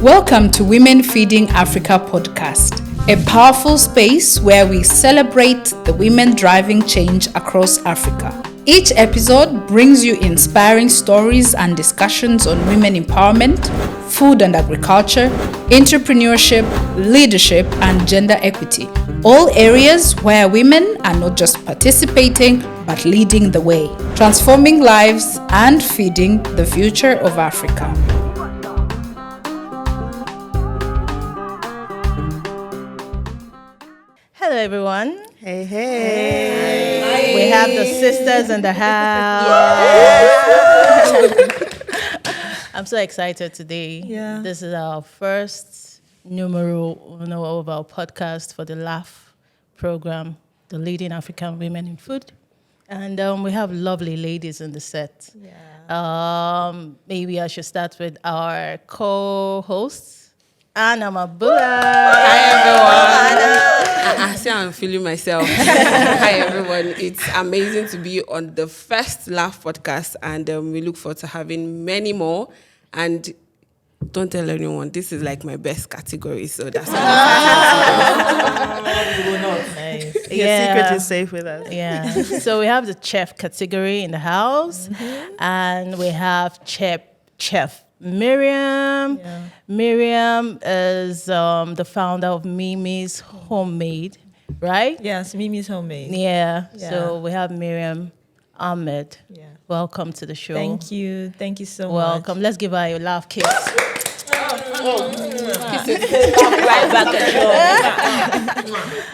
Welcome to Women Feeding Africa podcast, a powerful space where we celebrate the women driving change across Africa. Each episode brings you inspiring stories and discussions on women empowerment, food and agriculture, entrepreneurship, leadership, and gender equity. All areas where women are not just participating, but leading the way, transforming lives and feeding the future of Africa. Hello, everyone. Hey. We have the sisters in the house. I'm so excited today. Yeah. This is our first numero uno of our podcast for the LAWFF program, the Leading African Women in Food. And we have lovely ladies in the set. Yeah. Maybe I should start with our co-hosts. Anna Mabula. Hi, everyone. I see I'm feeling myself. Hi, everyone. It's amazing to be on the first LAWFF podcast, and we look forward to having many more. And don't tell anyone, this is like my best category, so that's Nice. Your secret is safe with us. Yeah. So we have the chef category in the house, and we have chef Miriam. Yeah. Miriam is the founder of Mimi's Homemade, right? Yes, Mimi's Homemade. Yeah. Yeah. So we have Miriam Ahmed. Yeah. Welcome to the show. Thank you. Thank you so Welcome. Let's give her a laugh kiss.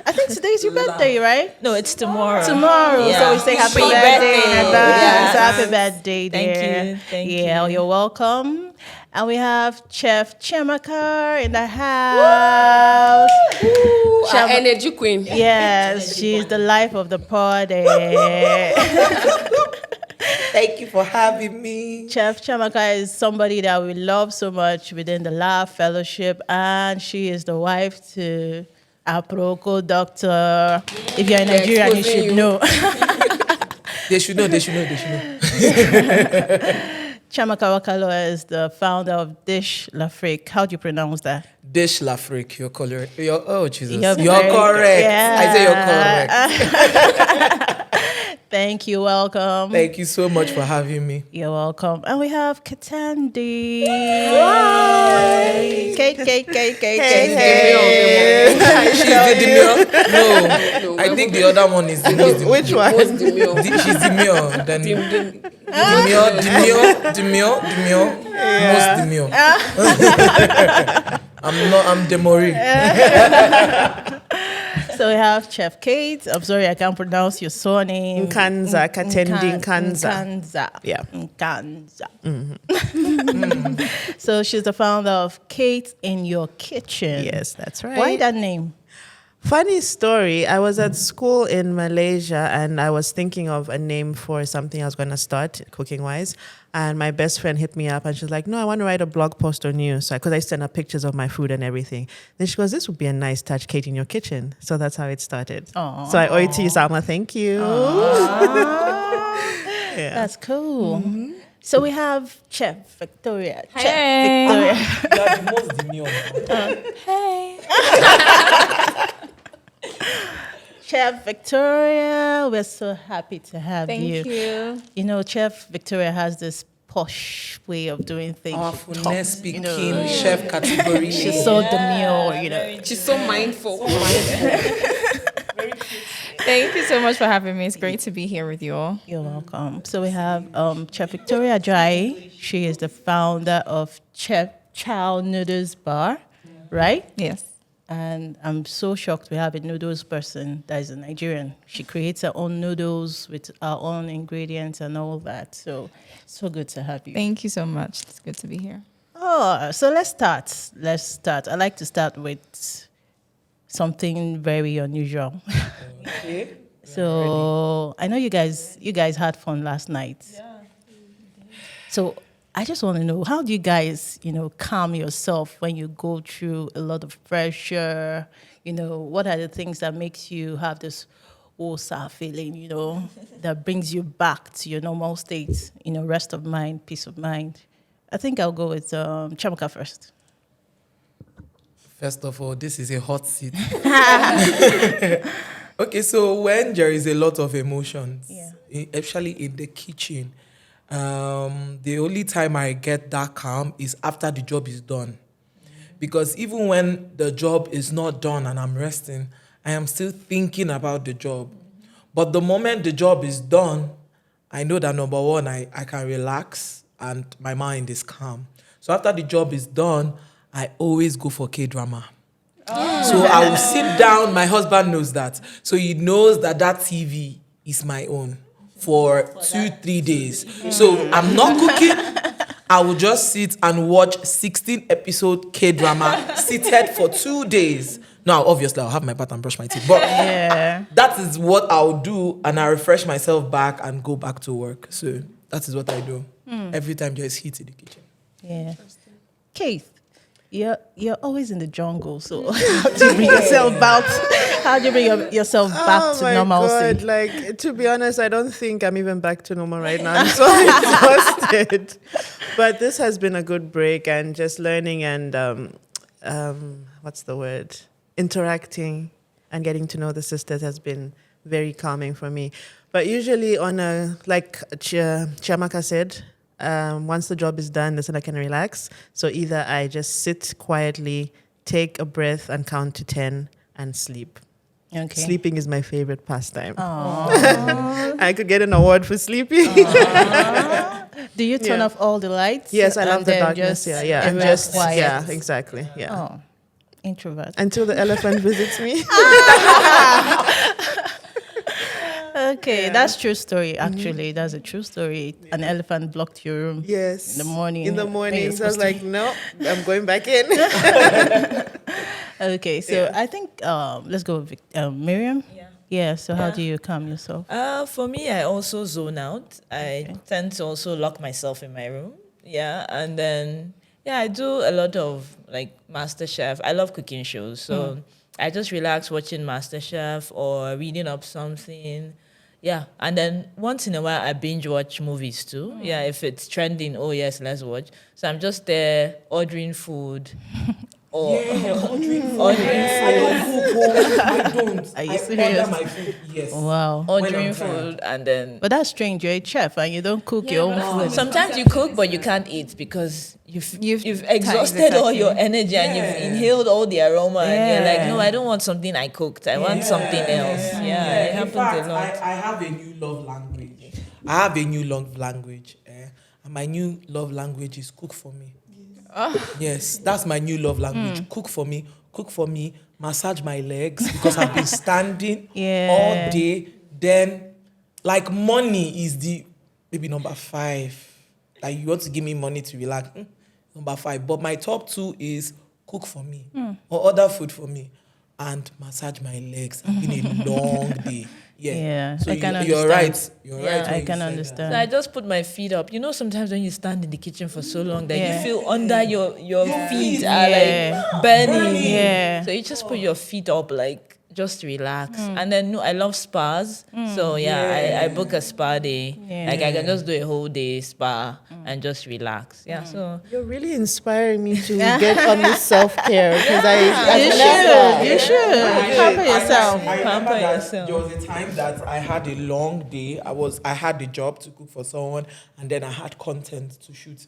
I think today's your birthday, right? much. No, it's tomorrow. Tomorrow. Yeah. So we say happy Happy birthday in birthday. advance. Yes. Happy birthday, Thank dear. you. Thank Yeah, you. you're welcome. And we have Chef Changemakers in the house. our energy queen. Yes, she's the life of the party. Thank you for having me. Chef Changemakers is somebody that we love so much within the LAWFF Fellowship, and she is the wife to Apron doctor. If you're in Nigeria, you exposing should you. know. They should know. Chamaka Wakalo is the founder of Dish L'Afrique. How do you pronounce that? Dish l'Afrique, you're correct. Oh, Jesus. You're You're very- correct. yeah. I say you're correct. Thank you. Welcome. Thank you so much for having me. You're welcome. And we have Katandi. Hi. Kate. She's the demure. No, I think the other one is the most. Which one? Most demure. She's demure. Then demure. Most demure. I'm demore. So we have Chef Kate. I'm sorry, I can't pronounce your surname. Nkanza, Katendi Nkanza. Nkanza. Yeah. Nkanza. So she's the founder of Kate in Your Kitchen. Yes, that's right. Why that name? Funny story. I was at school in Malaysia and I was thinking of a name for something I was going to start cooking wise. And my best friend hit me up and she's like, no, I want to write a blog post on you. So, because I sent her pictures of my food and everything. Then she goes, this would be a nice touch, Kate in Your Kitchen. So that's how it started. Aww. So I owe it to you, Salma. Thank you. Yeah. That's cool. So we have Chef Victoria. Hey. Chef Victoria. You are the most demure. Chef Victoria, we're so happy to have you. Thank you. You know, Chef Victoria has this posh way of doing things. Our She finesse talks, speaking you know. chef category. She's so demure, you know. She's so mindful. Thank you so much for having me. It's great to be here with you all. You're welcome. So we have Chef Victoria Jai. She is the founder of Chef Chow Noodles Bar, right? Yes. And I'm so shocked we have a noodles person that is a Nigerian. She creates her own noodles with her own ingredients and all that. So good to have you. Thank you so much. It's good to be here. Oh, so let's start. I like to start with something very unusual. Okay. So I know you guys had fun last night. Yeah. So I just want to know, how do you guys, calm yourself when you go through a lot of pressure? What are the things that makes you have this osa feeling, that brings you back to your normal state, rest of mind, peace of mind? I think I'll go with Chamaka first. First of all, this is a hot seat. Okay, so when there is a lot of emotions, especially in the kitchen, the only time I get that calm is after the job is done. Because even when the job is not done and I'm resting, I am still thinking about the job. But the moment the job is done, I know that number one, I can relax and my mind is calm. So after the job is done, I always go for K-drama. So I will sit down, my husband knows that. So he knows that TV is my own for 2-3 days. So I'm not cooking. I will just sit and watch 16 episode K-drama seated for 2 days. Now, obviously, I'll have my bath and brush my teeth. But that is what I'll do, and I refresh myself back and go back to work. So that is what I do every time there is heat in the kitchen. Yeah. Keith, you're always in the jungle, so how do you bring yourself back? How do you bring yourself back to normalcy? God. Like, to be honest, I don't think I'm even back to normal right now. I'm so exhausted. But this has been a good break, and just learning and what's the word? Interacting and getting to know the sisters has been very calming for me. But usually like Chiamaka said, once the job is done, that's when I can relax. So either I just sit quietly, take a breath and count to 10 and sleep. Okay. Sleeping is my favorite pastime. I could get an award for sleeping. Do you turn off all the lights? Yes, I love the then darkness. just And just quiet? yeah, exactly. Yeah. Oh, introvert. Until the elephant visits me. Okay, that's true story. Actually, that's a true story. An elephant blocked your room. Yes. In the morning. In the when morning. you're So I was supposed like, no, I'm going back in. Okay, so I think let's go with Miriam. Yeah. So how do you calm yourself? For me, I also zone out. I tend to also lock myself in my room. Yeah, and then I do a lot of like MasterChef. I love cooking shows, so I just relax watching MasterChef or reading up something. Yeah, and then once in a while I binge watch movies too. Yeah, if it's trending, oh yes, let's watch. So I'm just there ordering food. Ordering food. I don't. Are you I serious? order my food, yes. Wow. Ordering food and then. But that's strange. You're a chef and you don't cook your own food. Sometimes you cook, but you can't eat because you've exhausted all your energy and you've inhaled all the aroma and you're like, no, I don't want something I cooked. I want something else. Yeah, it happens fact, a lot. I have a new love language. And my new love language is cook for me. Yes, that's my new love language. Cook for me, massage my legs because I've been standing all day. Then, like, money is the maybe number 5. Like, you want to give me money to relax, number 5. But my top 2 is cook for me or order food for me and massage my legs. It's been a long day. Yeah, So I can you're understand. right. You're right. I when can you said understand. So I just put my feet up. You know, sometimes when you stand in the kitchen for so long that you feel under your feet are like burning. Yeah. So you just put your feet up, like just relax. And then I love spas. So I book a spa day. Like I can just do a whole day spa and just relax. Yeah. So You're really inspiring me to get on this self-care because You should. Pamper yourself. I remember Pamper that yourself. there was a time that I had a long day. I had a job to cook for someone, and then I had content to shoot.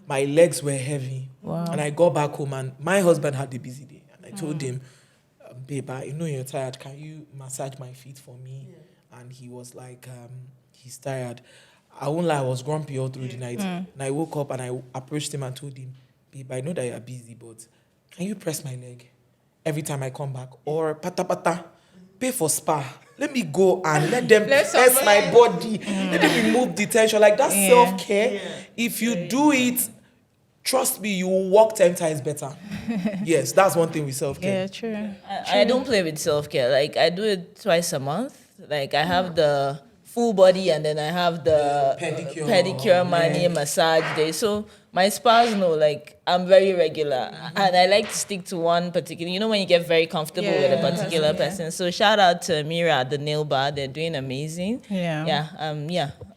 My legs were heavy, and I got back home, and my husband had a busy day, and I told him, "Babe, I know you're tired. Can you massage my feet for me?" And he was like, "He's tired." I won't lie, I was grumpy all through the night, and I woke up and I approached him and told him, "Babe, I know that you're busy, but can you press my leg every time I come back? Or pata, pay for spa. Let me go and let them press my body. Let me remove the tension." Like, that's self-care. If you do it, trust me, you will walk 10 times better. Yes, that's one thing with self-care. Yeah, true. I don't play with self-care. Like I do it twice a month. Like I have the full body and then I have the pedicure mani, massage day. So my spas know, like, I'm very regular. And I like to stick to one particular, you know, when you get very comfortable with a particular person. So shout out to Mira at the nail bar. They're doing amazing.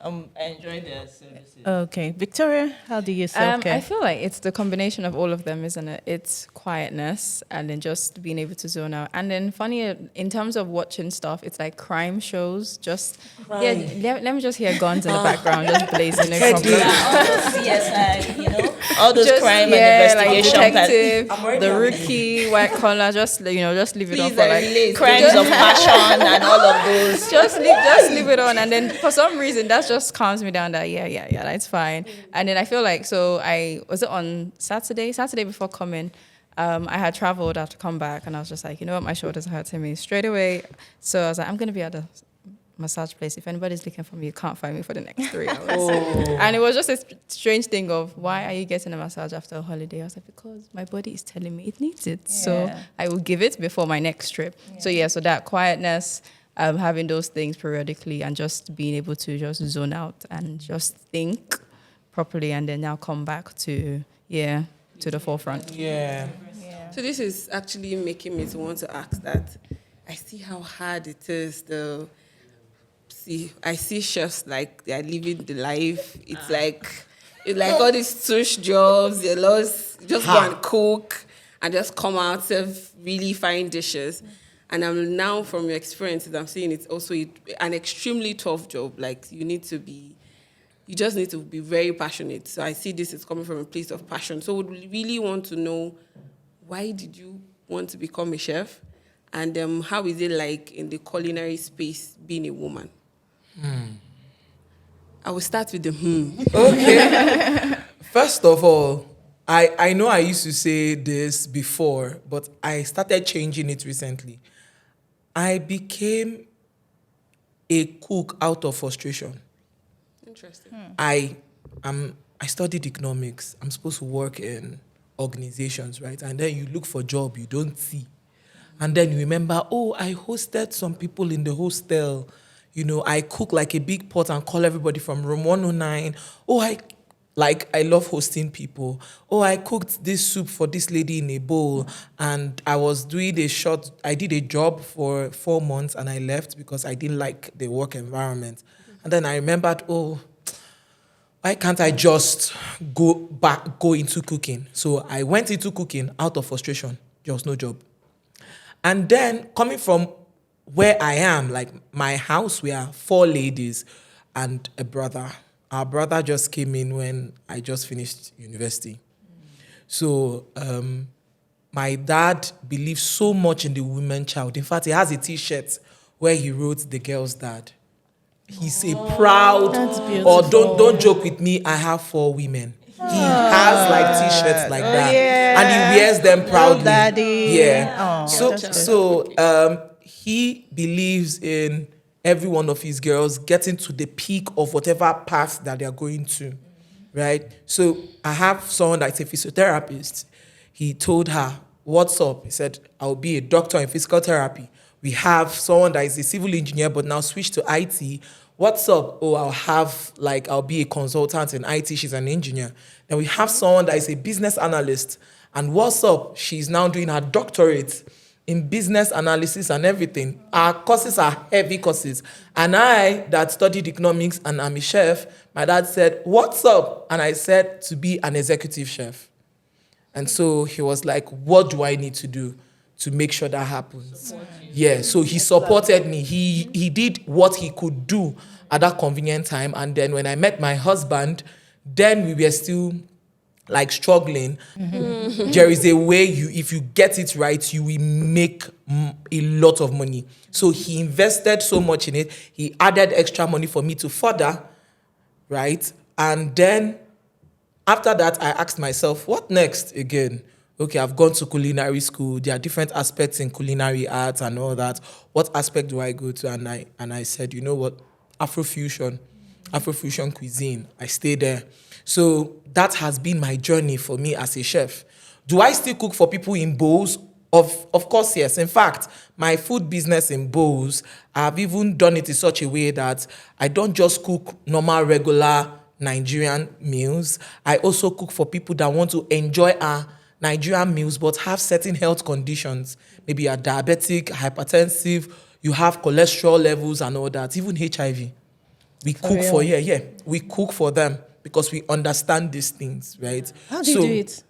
I enjoy their services. Okay, Victoria, how do you I self-care? feel like it's the combination of all of them, isn't it? It's quietness and then just being able to zone out. And then funny, in terms of watching stuff, it's like crime shows. Just, let me just hear guns in the background, just blazing no problem. All those CSI, all those Just, crime like and investigation. detective, the rookie, white collar, just just leave it on Please, for like crimes of passion and all of those. just leave it on, and then for some reason that just calms me down. That that's fine. And then I feel like, so I was it on Saturday before coming. I had traveled, I had to come back, and I was just like, you know what, my shoulders are hurting me straight away. So I was like, I'm gonna be at the massage place. If anybody's looking for me, you can't find me for the next 3 hours. And it was just a strange thing of, why are you getting a massage after a holiday? I was like, because my body is telling me it needs it. So I will give it before my next trip. So that quietness, having those things periodically and just being able to just zone out and just think properly, and then now come back to the forefront. So this is actually making me to want to ask that. I see how hard it is though. I see chefs like they're living the life. It's like all these tush jobs. They just go and cook and just come out, serve really fine dishes. And I'm now, from your experiences, I'm seeing it's also an extremely tough job. Like you just need to be very passionate. So I see this is coming from a place of passion. So we really want to know, why did you want to become a chef? And how is it like in the culinary space being a woman? I will start with the Okay. First of all, I know I used to say this before, but I started changing it recently. I became a cook out of frustration. Interesting. I studied economics. I'm supposed to work in organizations, right? And then you look for a job you don't see. And then you remember, I hosted some people in the hostel. I cook like a big pot and call everybody from room 109. I love hosting people. I cooked this soup for this lady in a bowl, and I did a job for 4 months and I left because I didn't like the work environment. And then I remembered, why can't I just go into cooking? So I went into cooking out of frustration. There was no job. And then coming from where I am, like my house, we are 4 ladies and a brother. Our brother just came in when I just finished university. So my dad believes so much in the woman child. In fact, he has a T-shirt where he wrote "The Girl's Dad." He's a proud, or don't joke with me, I have 4 women. He has like T-shirts like that. Yeah. And he wears them proudly. Daddy. Yeah. So he believes in every one of his girls getting to the peak of whatever path that they're going to, right? So I have someone that's a physiotherapist. He told her, what's up? He said, I'll be a doctor in physical therapy. We have someone that is a civil engineer but now switched to IT. What's up? I'll be a consultant in IT. She's an engineer. Then we have someone that is a business analyst. And what's up? She's now doing her doctorate in business analysis and everything. Our courses are heavy courses. And I, that studied economics and I'm a chef, my dad said, what's up? And I said, to be an executive chef. And so he was like, what do I need to do to make sure that happens? Yeah, so he supported me. He did what he could do at that convenient time. And then when I met my husband, then we were still like struggling. Mm-hmm. There is a way if you get it right, you will make a lot of money. So he invested so much in it. He added extra money for me to further, right? And then after that, I asked myself, what next again? Okay, I've gone to culinary school. There are different aspects in culinary arts and all that. What aspect do I go to? And I said, you know what? Afrofusion cuisine. I stayed there. So that has been my journey for me as a chef. Do I still cook for people in bowls? Of course, yes. In fact, my food business in bowls, I've even done it in such a way that I don't just cook normal, regular Nigerian meals. I also cook for people that want to enjoy our Nigerian meals but have certain health conditions. Maybe you're diabetic, hypertensive, you have cholesterol levels and all that, even HIV. We cook for we cook for them because we understand these things, right? How do you do it?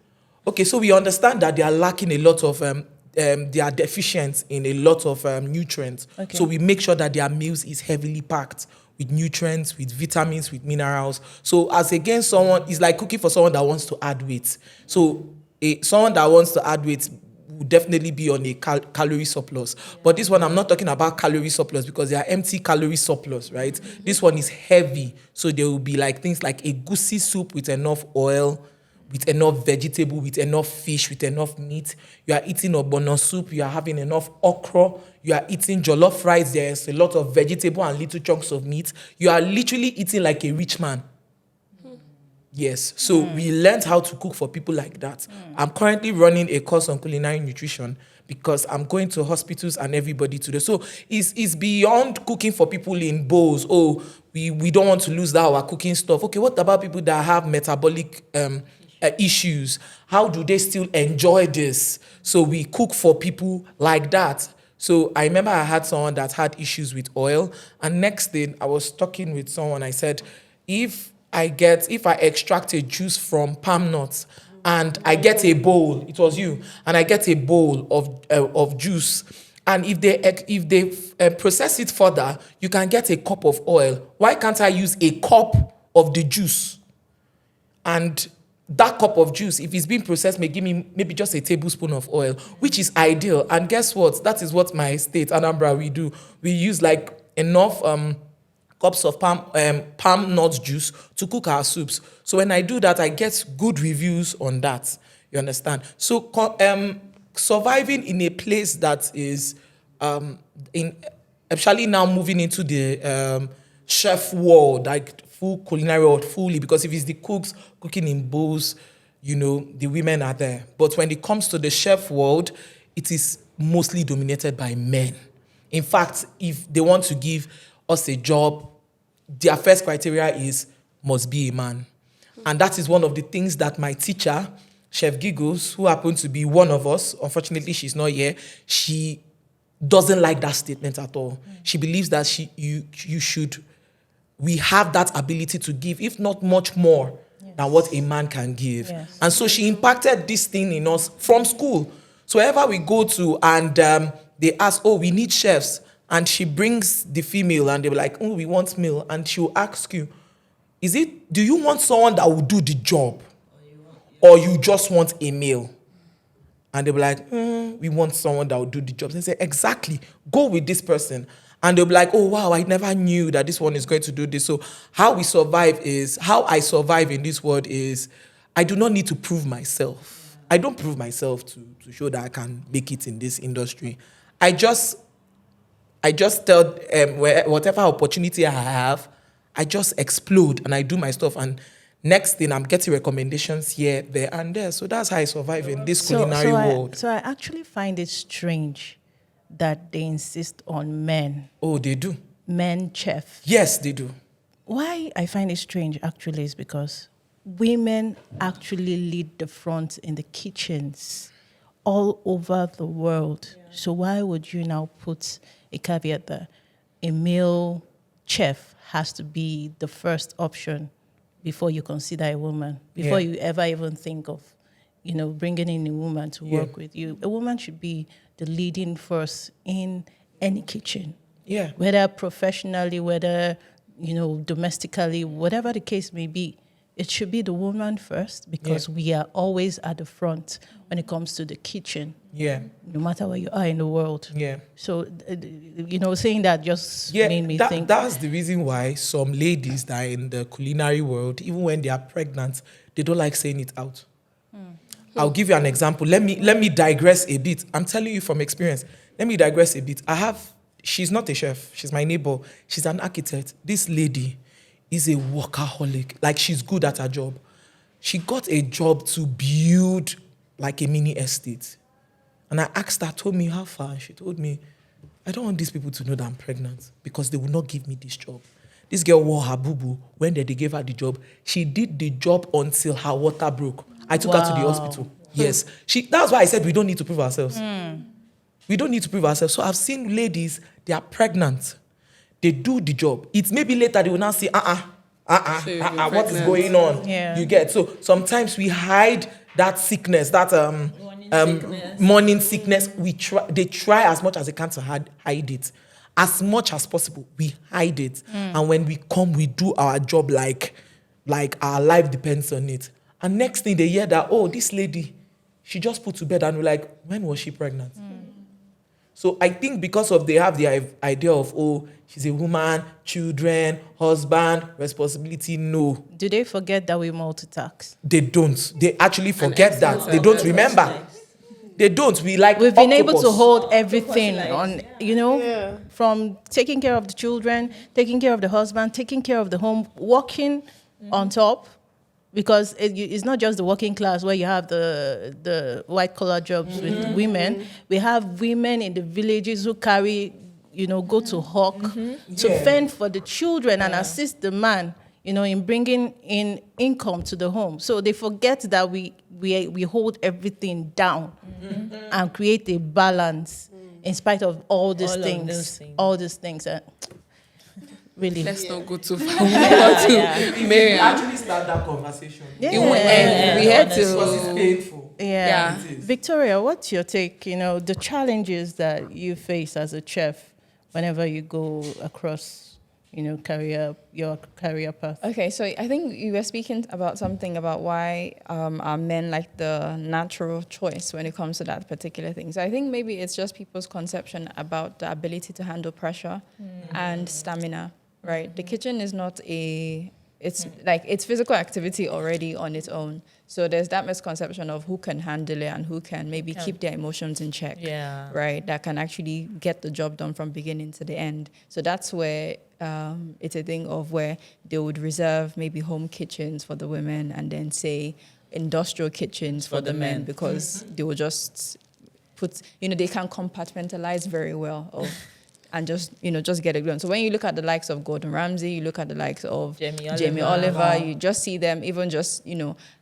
Okay, so we understand that they are lacking a lot of they are deficient in a lot of nutrients. Okay. So we make sure that their meals is heavily packed with nutrients, with vitamins, with minerals. So as against someone, it's like cooking for someone that wants to add weight. So someone that wants to add weight will definitely be on a calorie surplus. But this one, I'm not talking about calorie surplus because they are empty calorie surplus, right? This one is heavy. So there will be like things like a goosey soup with enough oil, with enough vegetable, with enough fish, with enough meat. You are eating ogbono soup, you are having enough okra, you are eating jollof rice, there's a lot of vegetable and little chunks of meat. You are literally eating like a rich man. Yes, so we learned how to cook for people like that. I'm currently running a course on culinary nutrition because I'm going to hospitals and everybody today. So it's beyond cooking for people in bowls. Oh, we don't want to lose that our cooking stuff. Okay, what about people that have metabolic issues? How do they still enjoy this? So we cook for people like that. So I remember I had someone that had issues with oil, and next thing I was talking with someone. I said, if I extract a juice from palm nuts and I get a bowl, it was you, and I get a bowl of juice, and if they process it further, you can get a cup of oil. Why can't I use a cup of the juice? And that cup of juice, if it's being processed, may give me maybe just a tablespoon of oil, which is ideal. And guess what? That is what my state, Anambra, we do. We use like enough cups of palm nut juice to cook our soups. So when I do that, I get good reviews on that. You understand? So surviving in a place that is especially now moving into the chef world, like full culinary world fully, because if it's the cooks cooking in bowls, the women are there. But when it comes to the chef world, it is mostly dominated by men. In fact, if they want to give us a job, their first criteria must be a man. And that is one of the things that my teacher, Chef Giggles, who happens to be one of us, unfortunately she's not here, she doesn't like that statement at all. She believes that we have that ability to give, if not much more than what a man can give. Yes. And so she impacted this thing in us from school. So wherever we go to and they ask, oh, we need chefs, and she brings the female and they were like, oh, we want male. And she'll ask you, do you want someone that will do the job? Or you just want a male? And they'll be like, we want someone that will do the job. They say, exactly, go with this person. And they'll be like, oh, wow, I never knew that this one is going to do this. So how I survive in this world is I do not need to prove myself. I don't prove myself to show that I can make it in this industry. I just tell whatever opportunity I have, I just explode and I do my stuff. And next thing, I'm getting recommendations here, there, and there. So that's how I survive in this culinary world. So I actually find it strange that they insist on men. Oh, they do? Men chef. Yes, they do. Why I find it strange actually is because women actually lead the front in the kitchens all over the world. Yeah. So why would you now put a caveat that a male chef has to be the first option before you consider a woman, before you ever even think of, bringing in a woman to work with you? A woman should be the leading force in any kitchen. Yeah. Whether professionally, whether, domestically, whatever the case may be, it should be the woman first because we are always at the front when it comes to the kitchen. Yeah. No matter where you are in the world. Yeah. So, saying that just made me think. That's the reason why some ladies that are in the culinary world, even when they are pregnant, they don't like saying it out. I'll give you an example. Let me digress a bit. I'm telling you from experience. Let me digress a bit. She's not a chef. She's my neighbor. She's an architect. This lady is a workaholic. Like, she's good at her job. She got a job to build like a mini estate. And I asked her, told me how far. She told me, I don't want these people to know that I'm pregnant because they will not give me this job. This girl wore her boo-boo. When they gave her the job, she did the job until her water broke. I took her to the hospital. Yes. That's why I said we don't need to prove ourselves. We don't need to prove ourselves. So I've seen ladies, they are pregnant. they do the job. It's maybe later they will now say, what is going on? Yeah. You get. So sometimes we hide that sickness, that morning sickness. They try as much as they can to hide it. As much as possible, we hide it. And when we come, we do our job like our life depends on it. And next thing they hear that, oh, this lady, she just put to bed, and we're like, when was she pregnant? So I think because of they have the idea of, oh, she's a woman, children, husband, responsibility. No. Do they forget that we multitask? They don't. They actually forget that. They don't remember. They don't. We've been able to octopus. hold everything on, from taking care of the children, taking care of the husband, taking care of the home, working on top. Because it's not just the working class where you have the white collar jobs with women. We have women in the villages who carry, go to hawk to fend for the children and assist the man, in bringing in income to the home. So they forget that we hold everything down and create a balance in spite of all these things. All these things. Really. Let's not go too far. We We actually start that conversation. we had to. Because it's painful. Yeah. It is. Victoria, what's your take? The challenges that you face as a chef whenever you go across, your career path. Okay, so I think you were speaking about something about why are men like the natural choice when it comes to that particular thing. So I think maybe it's just people's conception about the ability to handle pressure and stamina, right? The kitchen is not it's physical activity already on its own. So there's that misconception of who can handle it and who can maybe keep their emotions in check, right? That can actually get the job done from beginning to the end. So that's where it's a thing of where they would reserve maybe home kitchens for the women and then say industrial kitchens for the men because they will just put, they can compartmentalize very well and just get it done. So when you look at the likes of Gordon Ramsay, you look at the likes of Jamie Oliver, you just see them even just,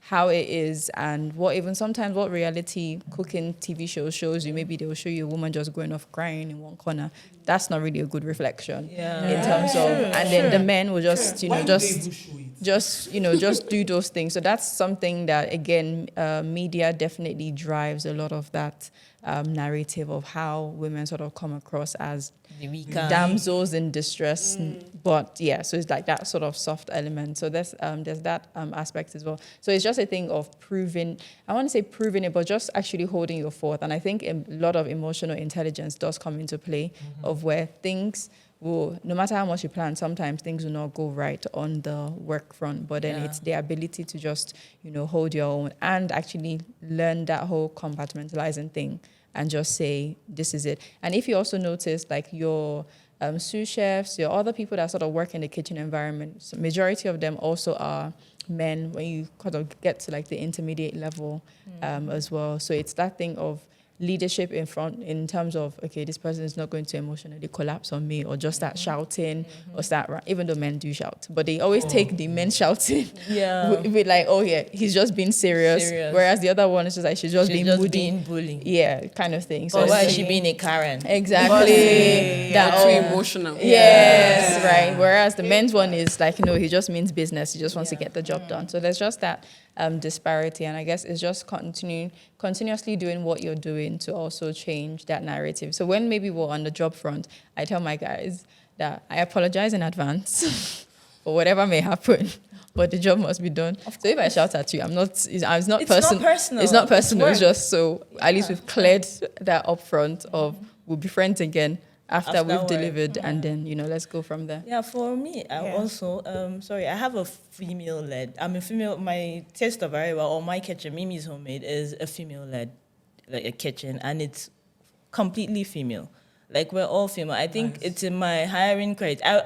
how it is and what reality cooking TV shows you. Maybe they will show you a woman just going off crying in one corner. That's not really a good reflection in terms of, and then the men will just, just do those things. So that's something that, again, media definitely drives a lot of that narrative of how women sort of come across as damsels in distress. But so it's like that sort of soft element. So there's that aspect as well. So it's just a thing of proving, I want to say proving it, but just actually holding your forth. And I think a lot of emotional intelligence does come into play of where things will, no matter how much you plan, sometimes things will not go right on the work front, but then it's the ability to just, hold your own and actually learn that whole compartmentalizing thing and just say, this is it. And if you also notice, like your sous chefs, your other people that sort of work in the kitchen environment, so majority of them also are men when you kind of get to like the intermediate level as well. So it's that thing of leadership in terms of, okay, this person is not going to emotionally collapse on me or just start shouting or start, even though men do shout, but they always take the men shouting with like, oh yeah, he's just being serious. Whereas the other one is just like, she's being bully. Yeah, kind of thing. So why is she being a Karen? Exactly. That's too emotional. Yes, right. Whereas the men's one is like, he just means business. He just wants to get the job done. So there's just that disparity, and I guess it's just continuously doing what you're doing to also change that narrative. So when maybe we're on the job front, I tell my guys that I apologize in advance for whatever may happen, but the job must be done. So if I shout at you, it's not personal. It's not personal. It's just so at least we've cleared that up front of we'll be friends again after we've delivered, and then, let's go from there. Yeah, for me, I also, I have a female-led. I'm a female, my taste of Ariwa or my kitchen, Mimi's Homemade, is a female-led like a kitchen, and it's completely female. Like, we're all female. I think it's in my hiring criteria.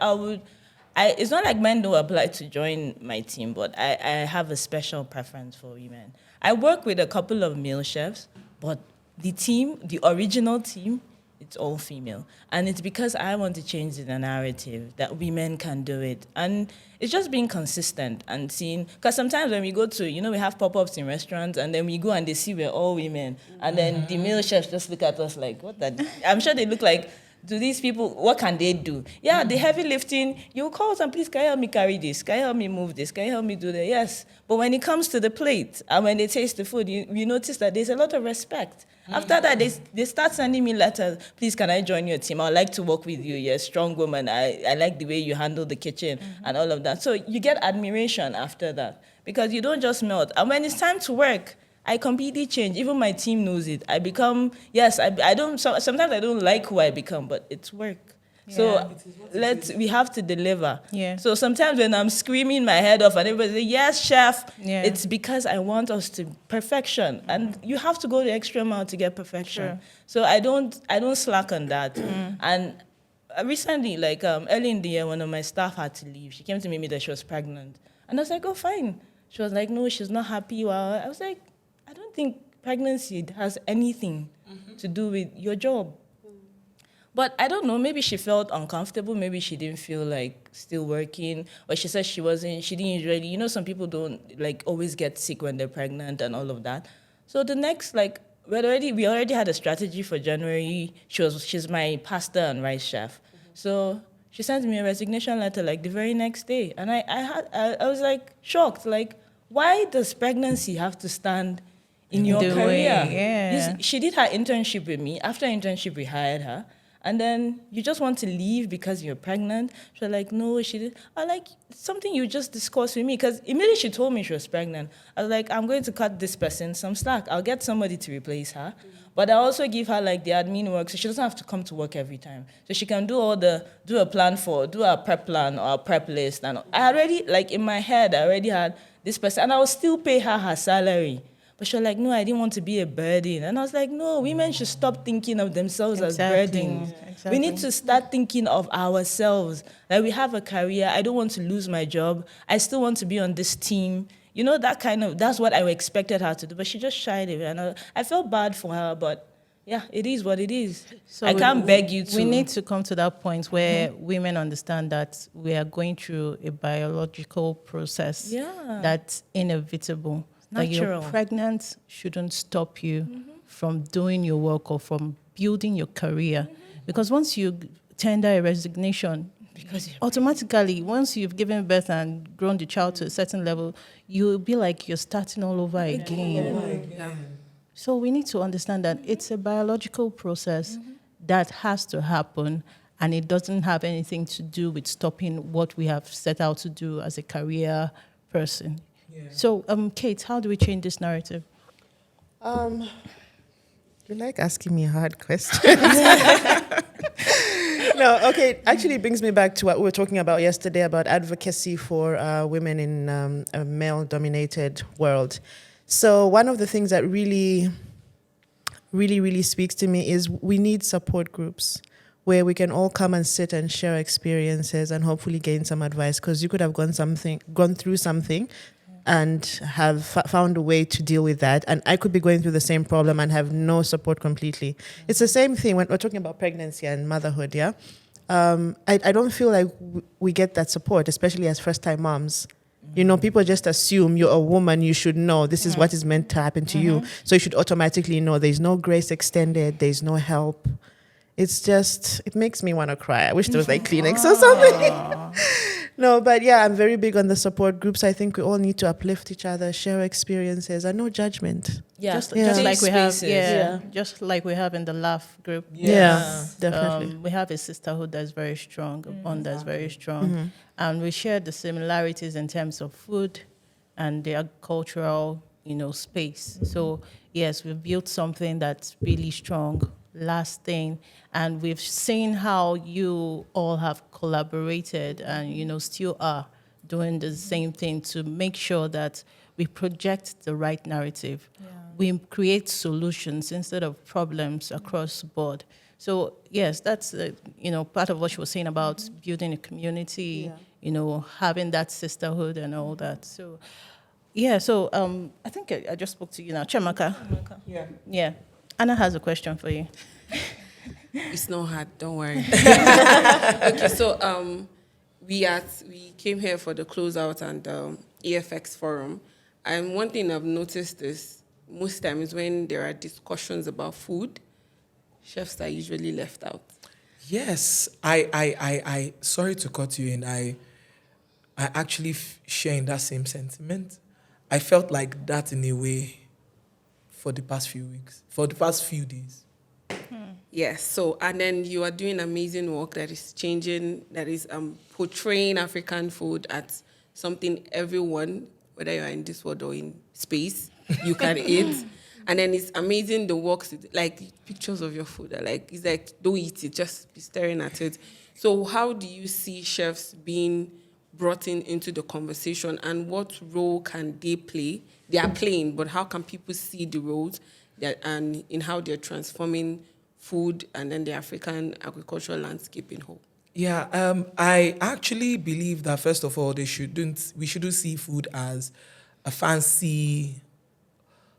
It's not like men don't apply to join my team, but I have a special preference for women. I work with a couple of male chefs, but the original team, it's all female. And it's because I want to change the narrative that women can do it. And it's just being consistent and seeing, because sometimes when we go to, we have pop-ups in restaurants, and then we go and they see we're all women. And then the male chefs just look at us like, what that? I'm sure they look like do these people, what can they do? Yeah, the heavy lifting, you call them, please, can you help me carry this? Can you help me move this? Can you help me do that? Yes. But when it comes to the plate and when they taste the food, you notice that there's a lot of respect. After that, they start sending me letters. Please, can I join your team? I would like to work with you. You're a strong woman. I like the way you handle the kitchen and all of that. So you get admiration after that because you don't just melt. And when it's time to work, I completely change. Even my team knows it. I become, I don't, sometimes I don't like who I become, but it's work. So we have to deliver. Yeah. So sometimes when I'm screaming my head off and everybody say, yes, chef, Yeah. it's because I want us to perfection. And you have to go the extra mile to get perfection. Sure. So I don't slack on that. And recently, like early in the year, one of my staff had to leave. She came to me that she was pregnant. And I was like, oh, fine. She was like, no, she's not happy. Well, I was like, I don't think pregnancy has anything to do with your job. But I don't know, maybe she felt uncomfortable, maybe she didn't feel like still working, or she said she didn't usually, some people don't like always get sick when they're pregnant and all of that. So the next, like, we already had a strategy for January. She's my pasta and rice chef. So she sent me a resignation letter like the very next day. And I was like shocked, like, why does pregnancy have to stand in your career? Yeah. She did her internship with me. After internship, we hired her. And then you just want to leave because you're pregnant. She's like, no, she did. I like something you just discussed with me. Because immediately she told me she was pregnant. I was like, I'm going to cut this person some slack. I'll get somebody to replace her. But I also give her like the admin work so she doesn't have to come to work every time. So she can do do a prep plan or a prep list. And I already, like in my head, I already had this person. And I will still pay her salary. But she was like, no, I didn't want to be a burden. And I was like, no, women should stop thinking of themselves as burdens. Exactly. We need to start thinking of ourselves. Like, we have a career. I don't want to lose my job. I still want to be on this team. That's what I expected her to do. But she just shied away. And I felt bad for her, but yeah, it is what it is. So I can't beg you to. We need to come to that point where women understand that we are going through a biological process that's inevitable. That you're pregnant shouldn't stop you from doing your work or from building your career. Because once you tender a resignation, automatically, once you've given birth and grown the child to a certain level, you'll be like you're starting all over again. So we need to understand that it's a biological process that has to happen, and it doesn't have anything to do with stopping what we have set out to do as a career person. So, Kate, how do we change this narrative? You like asking me hard questions. No, okay. Actually, it brings me back to what we were talking about yesterday about advocacy for women in a male-dominated world. So one of the things that really speaks to me is we need support groups where we can all come and sit and share experiences and hopefully gain some advice, because you could have gone through something and have found a way to deal with that. And I could be going through the same problem and have no support completely. It's the same thing when we're talking about pregnancy and motherhood, yeah? I don't feel like we get that support, especially as first-time moms. People just assume you're a woman, you should know this is what is meant to happen to you. So you should automatically know there's no grace extended, there's no help. It's just, it makes me want to cry. I wish there was like Kleenex or something. No, but yeah, I'm very big on the support groups. I think we all need to uplift each other, share experiences, and no judgment. Just like we have, just like we have in the LAWFF group. Yeah, definitely. We have a sisterhood that's very strong, a bond that's very strong, and we share the similarities in terms of food and the agricultural, space. So yes, we've built something that's really strong, lasting, and we've seen how you all have collaborated and still are doing the same thing to make sure that we project the right narrative. We create solutions instead of problems across the board. So yes, that's part of what she was saying about building a community, having that sisterhood and all that. So I think I just spoke to you now, Chiamaka. Yeah. Anna has a question for you. It's not hard, don't worry. Okay, so we came here for the closeout and EFX forum. And one thing I've noticed is most times when there are discussions about food, chefs are usually left out. Yes, I sorry to cut you in. I actually share in that same sentiment. I felt like that in a way for the past few weeks, for the past few days. Yes. So, and then you are doing amazing work that is changing, that is portraying African food as something everyone, whether you're in this world or in space, you can eat. And then it's amazing the works, like pictures of your food. It's like, don't eat it, just be staring at it. So how do you see chefs being brought into the conversation, and what role can they play? They are playing, but how can people see the roles and in how they're transforming food and then the African agricultural landscape in whole? Yeah, I actually believe that first of all, we shouldn't see food as a fancy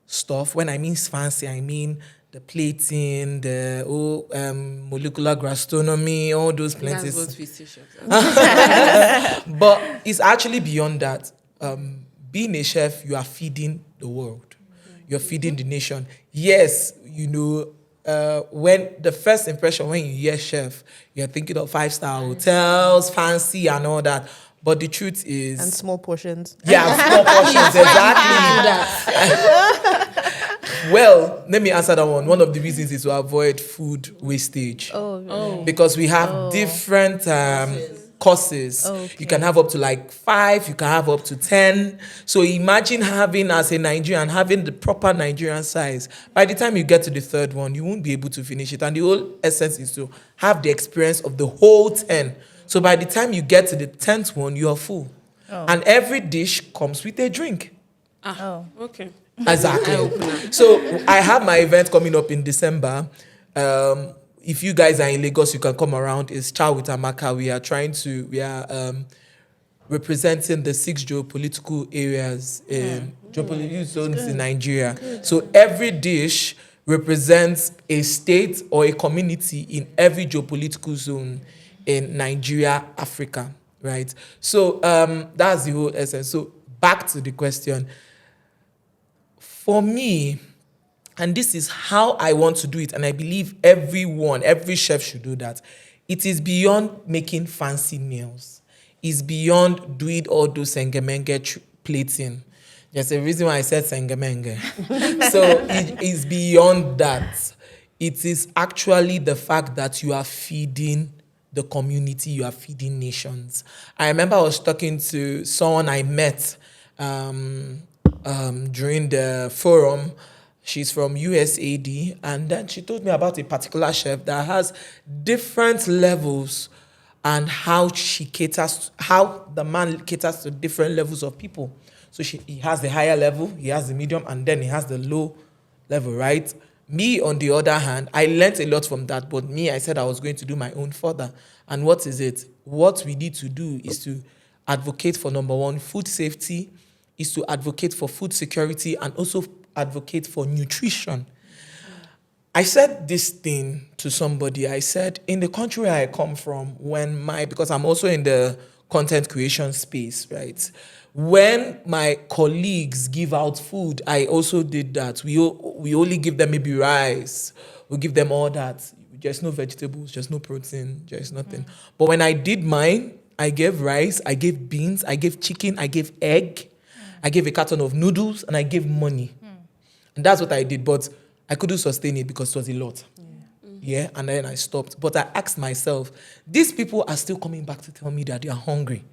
stuff. When I mean fancy, I mean the plating, the molecular gastronomy, all those plenty. That's what we see, chefs. But it's actually beyond that. Being a chef, you are feeding the world. You're feeding the nation. Yes, when the first impression when you hear chef, you're thinking of 5-star hotels, fancy and all that. But the truth is... And small portions. Yeah, small portions, exactly. Well, let me answer that one. One of the reasons is to avoid food wastage. Because we have different courses. Okay. You can have up to like 5, you can have up to 10. So imagine having, as a Nigerian, having the proper Nigerian size. By the time you get to the third one, you won't be able to finish it. And the whole essence is to have the experience of the whole 10. So by the time you get to the 10th one, you are full. And every dish comes with a drink. Okay. Exactly. So I have my event coming up in December. If you guys are in Lagos, you can come around. It's Chow with Amaka. We are representing the 6 geopolitical areas in geopolitical zones in Nigeria. So every dish represents a state or a community in every geopolitical zone in Nigeria, Africa, right? So that's the whole essence. So back to the question. For me, and this is how I want to do it, and I believe every chef should do that, it is beyond making fancy meals. It's beyond doing all those sengemenge plating. There's a reason why I said sengemenge. So it is beyond that. It is actually the fact that you are feeding the community, you are feeding nations. I remember I was talking to someone I met during the forum. She's from USAID, and then she told me about a particular chef that has different levels and how the man caters to different levels of people. So he has the higher level, he has the medium, and then he has the low level, right? Me, on the other hand, I learned a lot from that, but I said I was going to do my own further. And what is it? What we need to do is to advocate for, number one, food safety, is to advocate for food security, and also advocate for nutrition. I said this thing to somebody. I said, in the country where I come from, because I'm also in the content creation space, right? When my colleagues give out food, I also did that. We only give them maybe rice. We give them all that. There's no vegetables, there's no protein, there's nothing. But when I did mine, I gave rice, I gave beans, I gave chicken, I gave egg, I gave a carton of noodles, and I gave money. And that's what I did, but I couldn't sustain it because it was a lot. Yeah, and then I stopped. But I asked myself, these people are still coming back to tell me that they are hungry.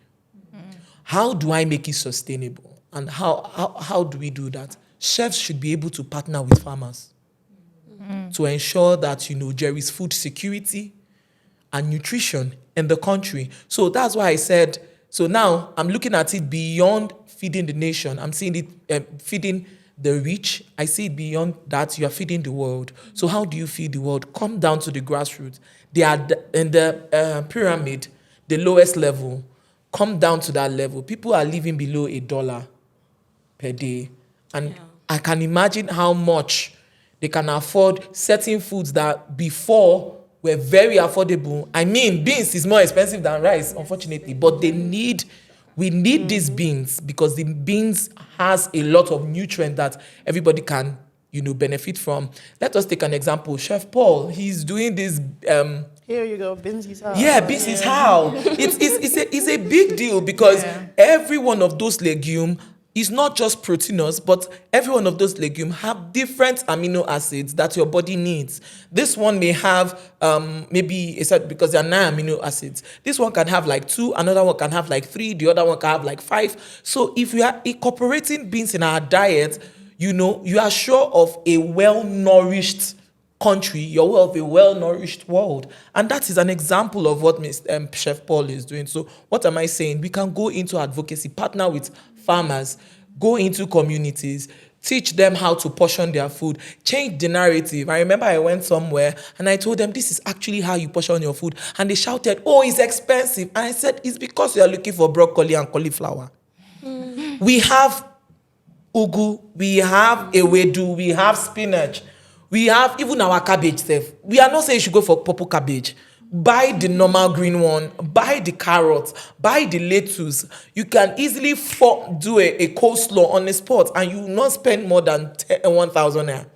How do I make it sustainable? And how do we do that? Chefs should be able to partner with farmers to ensure that, there is food security and nutrition in the country. So that's why I said, so now I'm looking at it beyond feeding the nation. I'm seeing it feeding the rich. I see it beyond that. You are feeding the world. So how do you feed the world? Come down to the grassroots. They are in the pyramid, the lowest level. Come down to that level. People are living below $1 per day. And I can imagine how much they can afford certain foods that before were very affordable. I mean, beans is more expensive than rice, unfortunately. But we need these beans because the beans has a lot of nutrient that everybody can, benefit from. Let us take an example. Chef Paul, he's doing this Here you go, Binsy's house. Yeah, this is how. It's a big deal because every one of those legumes is not just proteinous, but every one of those legumes have different amino acids that your body needs. This one may have maybe because there are 9 amino acids. This one can have like 2, another one can have like 3, the other one can have like 5. So if we are incorporating beans in our diet, you are sure of a well-nourished country, you're well of a well-nourished world. And that is an example of what Chef Paul is doing. So what am I saying? We can go into advocacy, partner with farmers, go into communities, teach them how to portion their food, change the narrative. I remember I went somewhere and I told them, this is actually how you portion your food. And they shouted, oh, it's expensive. And I said, it's because you are looking for broccoli and cauliflower. We have ugu, we have ewedu, we have spinach. We have even our cabbage stuff. We are not saying you should go for purple cabbage. Buy the normal green one. Buy the carrots. Buy the lettuce. You can easily do a coleslaw on the spot and you will not spend more than 1,000 naira.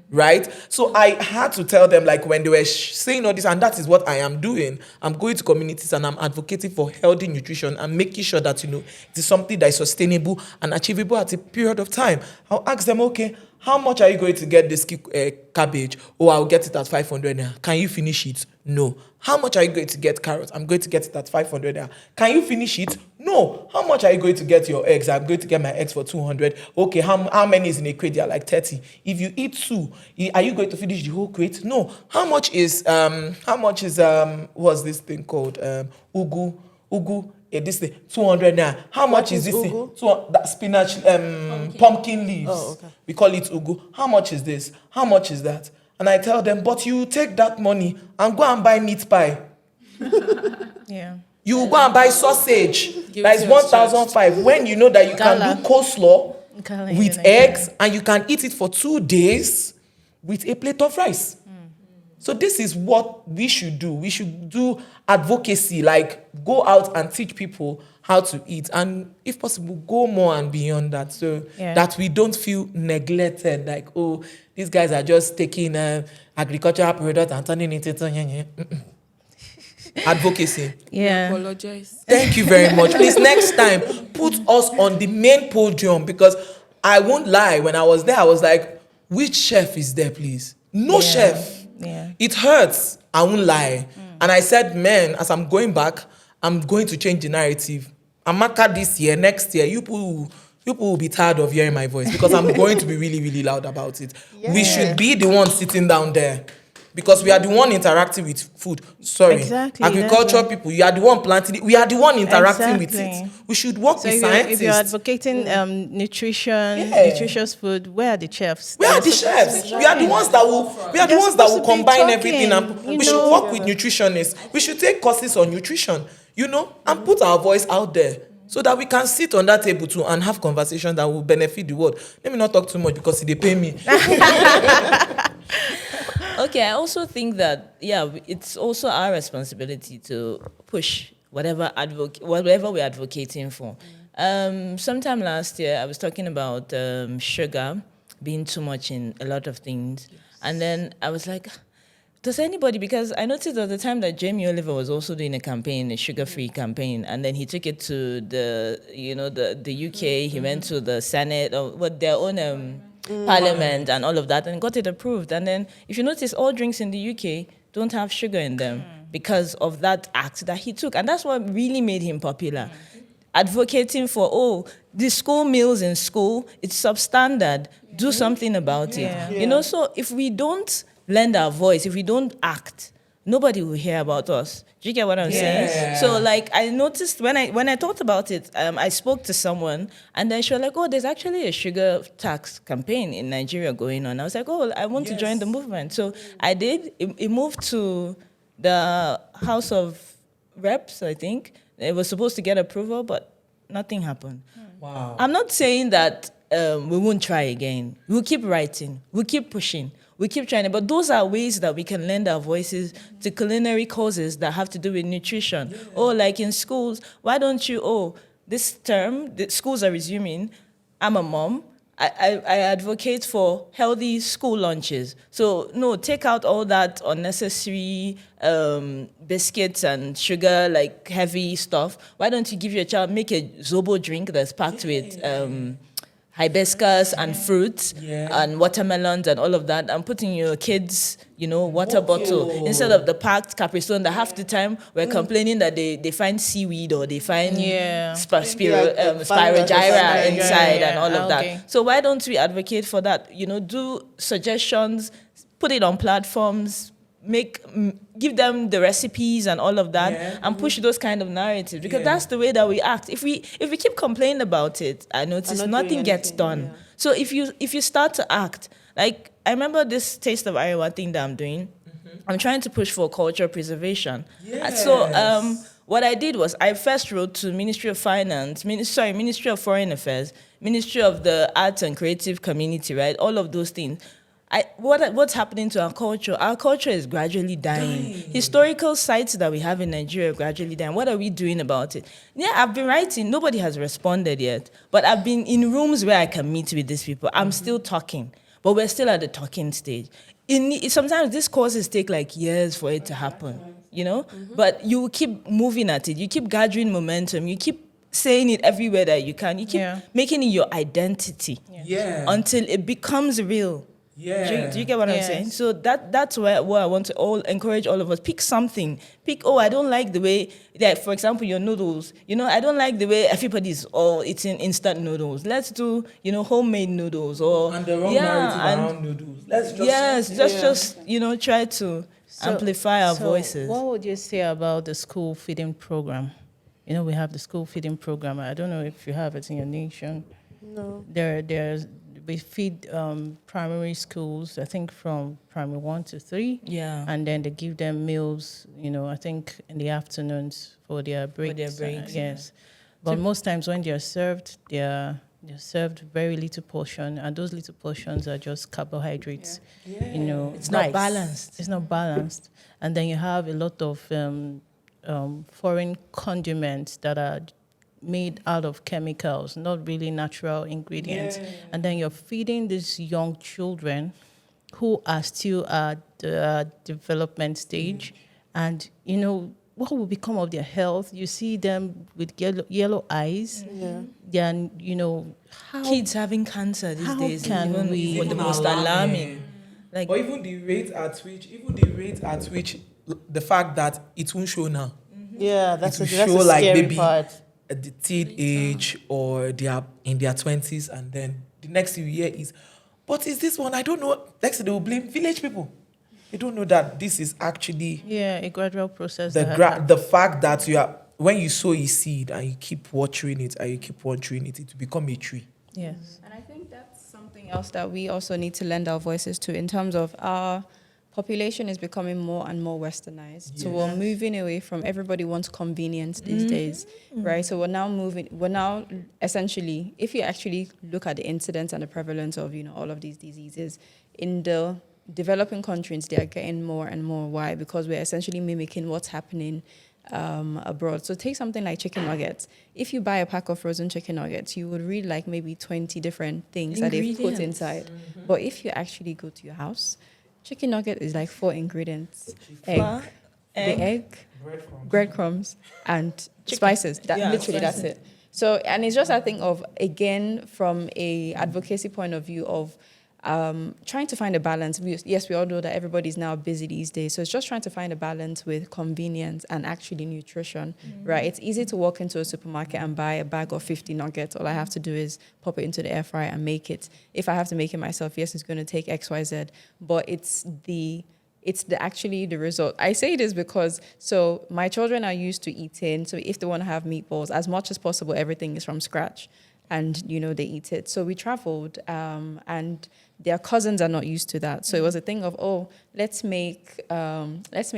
Right? So I had to tell them, like, when they were saying all this, and that is what I am doing. I'm going to communities and I'm advocating for healthy nutrition and making sure that, it is something that is sustainable and achievable at a period of time. I'll ask them, okay, how much are you going to get this cabbage? Oh, I'll get it at 500 naira. Can you finish it? No. How much are you going to get carrots? I'm going to get it at 500 naira. Can you finish it? No. How much are you going to get your eggs? I'm going to get my eggs for 200. Okay, how many is in a crate? They are like 30. If you eat 2, are you going to finish the whole crate? No. How much is what's this thing called? Ugu. This thing, 200 naira. How much is this thing? That spinach, pumpkin leaves. Oh, okay. We call it ugu. How much is this? How much is that? And I tell them, but you take that money and go and buy meat pie. Yeah. You go and buy sausage. That is 1,005. When you know that you can do coleslaw with eggs and you can eat it for 2 days with a plate of rice. So this is what we should do. We should do advocacy, like go out and teach people how to eat. And if possible, go more and beyond that. So that we don't feel neglected, like, oh, these guys are just taking agricultural products and turning it into advocacy. Yeah. Apologize. Thank you very much. Please, next time, put us on the main podium, because I won't lie, when I was there, I was like, which chef is there, please? No chef. Yeah. It hurts. I won't lie. And I said, man, as I'm going back, I'm going to change the narrative. Amaka this year, next year, you people will be tired of hearing my voice, because I'm going to be really, really loud about it. Yeah. We should be the ones sitting down there, because we are the one interacting with food. Sorry. Exactly. Agricultural people, you are the one planting it. We are the one interacting with it. We should work with scientists. If you're advocating nutritious food, where are the chefs? Where are the chefs? We are the ones that will combine everything, and we should work with nutritionists. We should take courses on nutrition, and put our voice out there, so that we can sit on that table too and have conversations that will benefit the world. Let me not talk too much, because they pay me. Okay, I also think that, it's also our responsibility to push whatever we're advocating for. Sometime last year, I was talking about sugar being too much in a lot of things. Yes. And then I was like, does anybody, because I noticed at the time that Jamie Oliver was also doing a sugar-free campaign, and then he took it to the UK, he went to the Senate, or their own Parliament and all of that, and got it approved. And then, if you notice, all drinks in the UK don't have sugar in them because of that act that he took. And that's what really made him popular. Advocating for, the school meals in school, it's substandard. Do something about it. So if we don't lend our voice, if we don't act, nobody will hear about us. Do you get what I'm saying? So, like, I noticed when I thought about it, I spoke to someone, and then she was like, there's actually a sugar tax campaign in Nigeria going on. I was like, I want to join the movement. So I did. It moved to the House of Reps, I think. It was supposed to get approval, but nothing happened. Wow. I'm not saying that we won't try again. We'll keep writing. We'll keep pushing. We keep trying, but those are ways that we can lend our voices to culinary causes that have to do with nutrition. Yeah. Like in schools, why don't you, this term, the schools are resuming, I'm a mom, I advocate for healthy school lunches. So no, take out all that unnecessary biscuits and sugar, like heavy stuff. Why don't you give your child, make a Zobo drink that's packed with hibiscus and fruits and watermelons and all of that, and put in your kids, water bottle instead of the packed Capri Sun that half the time we're complaining that they find seaweed or they find spirogyra inside and all of that. So why don't we advocate for that? Do suggestions, put it on platforms, give them the recipes and all of that, and push those kind of narratives, because that's the way that we act. If we keep complaining about it, I notice nothing gets done. So if you start to act, like I remember this Taste of Iowa thing that I'm doing. I'm trying to push for cultural preservation. So what I did was I first wrote to Ministry of Finance, Ministry of Foreign Affairs, Ministry of the Arts and Creative Community, right? All of those things. What's happening to our culture? Our culture is gradually dying. Historical sites that we have in Nigeria are gradually dying. What are we doing about it? Yeah, I've been writing. Nobody has responded yet. But I've been in rooms where I can meet with these people. I'm still talking. But we're still at the talking stage. Sometimes these courses take like years for it to happen, But you keep moving at it. You keep gathering momentum. You keep saying it everywhere that you can. You keep making it your identity until it becomes real. Yeah. Do you get what I'm saying? So that's where I want to encourage all of us. Pick something. I don't like the way that, for example, your noodles. I don't like the way everybody's all eating instant noodles. Let's do, homemade noodles and the wrong narrative around noodles. Let's just try to amplify our voices. What would you say about the school feeding program? We have the school feeding program. I don't know if you have it in your nation. No. We feed primary schools, I think from primary 1 to 3. Yeah. And then they give them meals, I think in the afternoons for their breaks. Yes. But most times when they're served served very little portion, and those little portions are just carbohydrates. It's not balanced. It's not balanced. And then you have a lot of foreign condiments that are made out of chemicals, not really natural ingredients. And then you're feeding these young children who are still at the development stage. And, what will become of their health? You see them with yellow eyes. Then, kids having cancer these days. Can we? The most alarming. Or even the rate at which the fact that it won't show now. Yeah, that's the like scary maybe part. At the teen age, or they are in their 20s, and then the next year is, but is this one? I don't know. Next they will blame village people. They don't know that this is actually a gradual process. The fact that when you sow a seed and you keep watering it it will become a tree. Yes. And I think that's something else that we also need to lend our voices to, in terms of our population is becoming more and more westernized. So we're moving away from, everybody wants convenience these days, right? So we're now essentially, if you actually look at the incidence and the prevalence of, all of these diseases in the developing countries, they are getting more and more. Why? Because we're essentially mimicking what's happening abroad. So take something like chicken nuggets. If you buy a pack of frozen chicken nuggets, you would read like maybe 20 different things that they've put inside. But if you actually go to your house, chicken nugget is like 4 ingredients: egg, breadcrumbs, and spices. That's it. So, and it's just a thing of, again, from a advocacy point of view of trying to find a balance. Yes, we all know that everybody's now busy these days. So it's just trying to find a balance with convenience and actually nutrition, right? It's easy to walk into a supermarket and buy a bag of 50 nuggets. All I have to do is pop it into the air fryer and make it. If I have to make it myself, yes, it's going to take X, Y, Z. But it's actually the result. I say this because, so my children are used to eating. So if they want to have meatballs, as much as possible, everything is from scratch. And, they eat it. So we traveled and their cousins are not used to that. So it was a thing of, let's make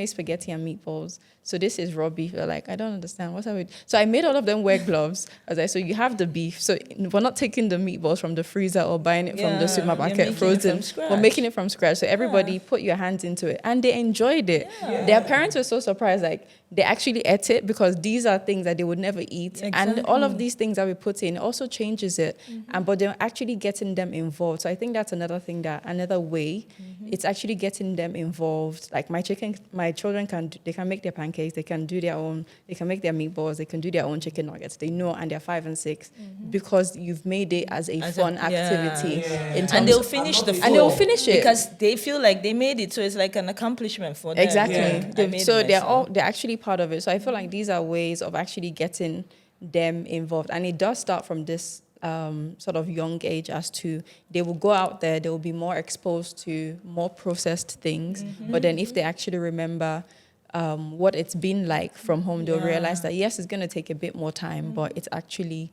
spaghetti and meatballs. So this is raw beef. They're like, I don't understand. What's up with? So I made all of them wear gloves. I was like, so you have the beef. So we're not taking the meatballs from the freezer or buying it from the supermarket frozen. We're making it from scratch. So everybody put your hands into it, and they enjoyed it. Yeah. Their parents were so surprised, like they actually ate it, because these are things that they would never eat. Exactly. And all of these things that we put in also changes it. But they're actually getting them involved. So I think that's another thing, another way. It's actually getting them involved. Like my children can make their pancakes. They can do their own. They can make their meatballs. They can do their own chicken nuggets. They know, and they're 5 and 6 because you've made it as a fun activity. And they'll finish the food. And they'll finish it because they feel like they made it. So it's like an accomplishment for them. Exactly. So they're actually part of it. So I feel like these are ways of actually getting them involved, and it does start from this sort of young age, as to they will go out there, they will be more exposed to more processed things. But then if they actually remember what it's been like from home, they'll realize that yes, it's going to take a bit more time, but it's actually,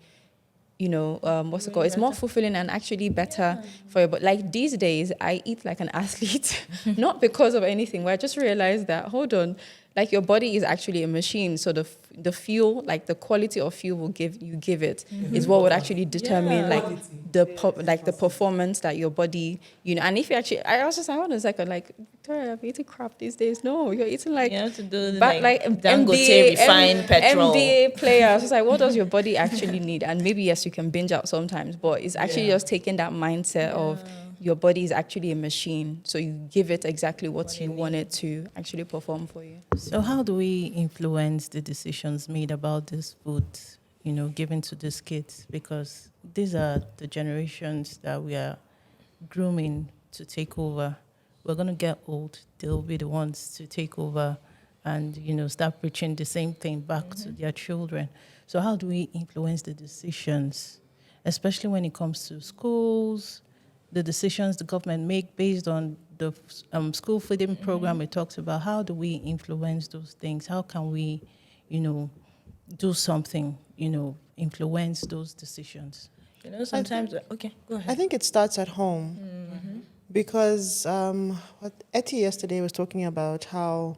what's it called? It's more fulfilling and actually better for you. But like these days, I eat like an athlete, not because of anything, but I just realized that, hold on, like your body is actually a machine. So the fuel, like the quality of fuel you give it is what would actually determine the performance that your body, and if you actually, I was just, I want a second, like, Victoria, I'm eating crap these days. No, you're eating like, you have to do like Dangote refined petrol. MDA players. It's like, what does your body actually need? And maybe, yes, you can binge out sometimes, but it's actually just taking that mindset of, your body is actually a machine, so you give it exactly what you want it to actually perform for you. So how do we influence the decisions made about this food, given to these kids? Because these are the generations that we are grooming to take over. We're going to get old. They'll be the ones to take over and, start preaching the same thing back to their children. So how do we influence the decisions, especially when it comes to schools, the decisions the government make based on the school feeding program we talked about? How do we influence those things? How can we, do something, influence those decisions? Sometimes, okay, go ahead. I think it starts at home because what Etty yesterday was talking about, how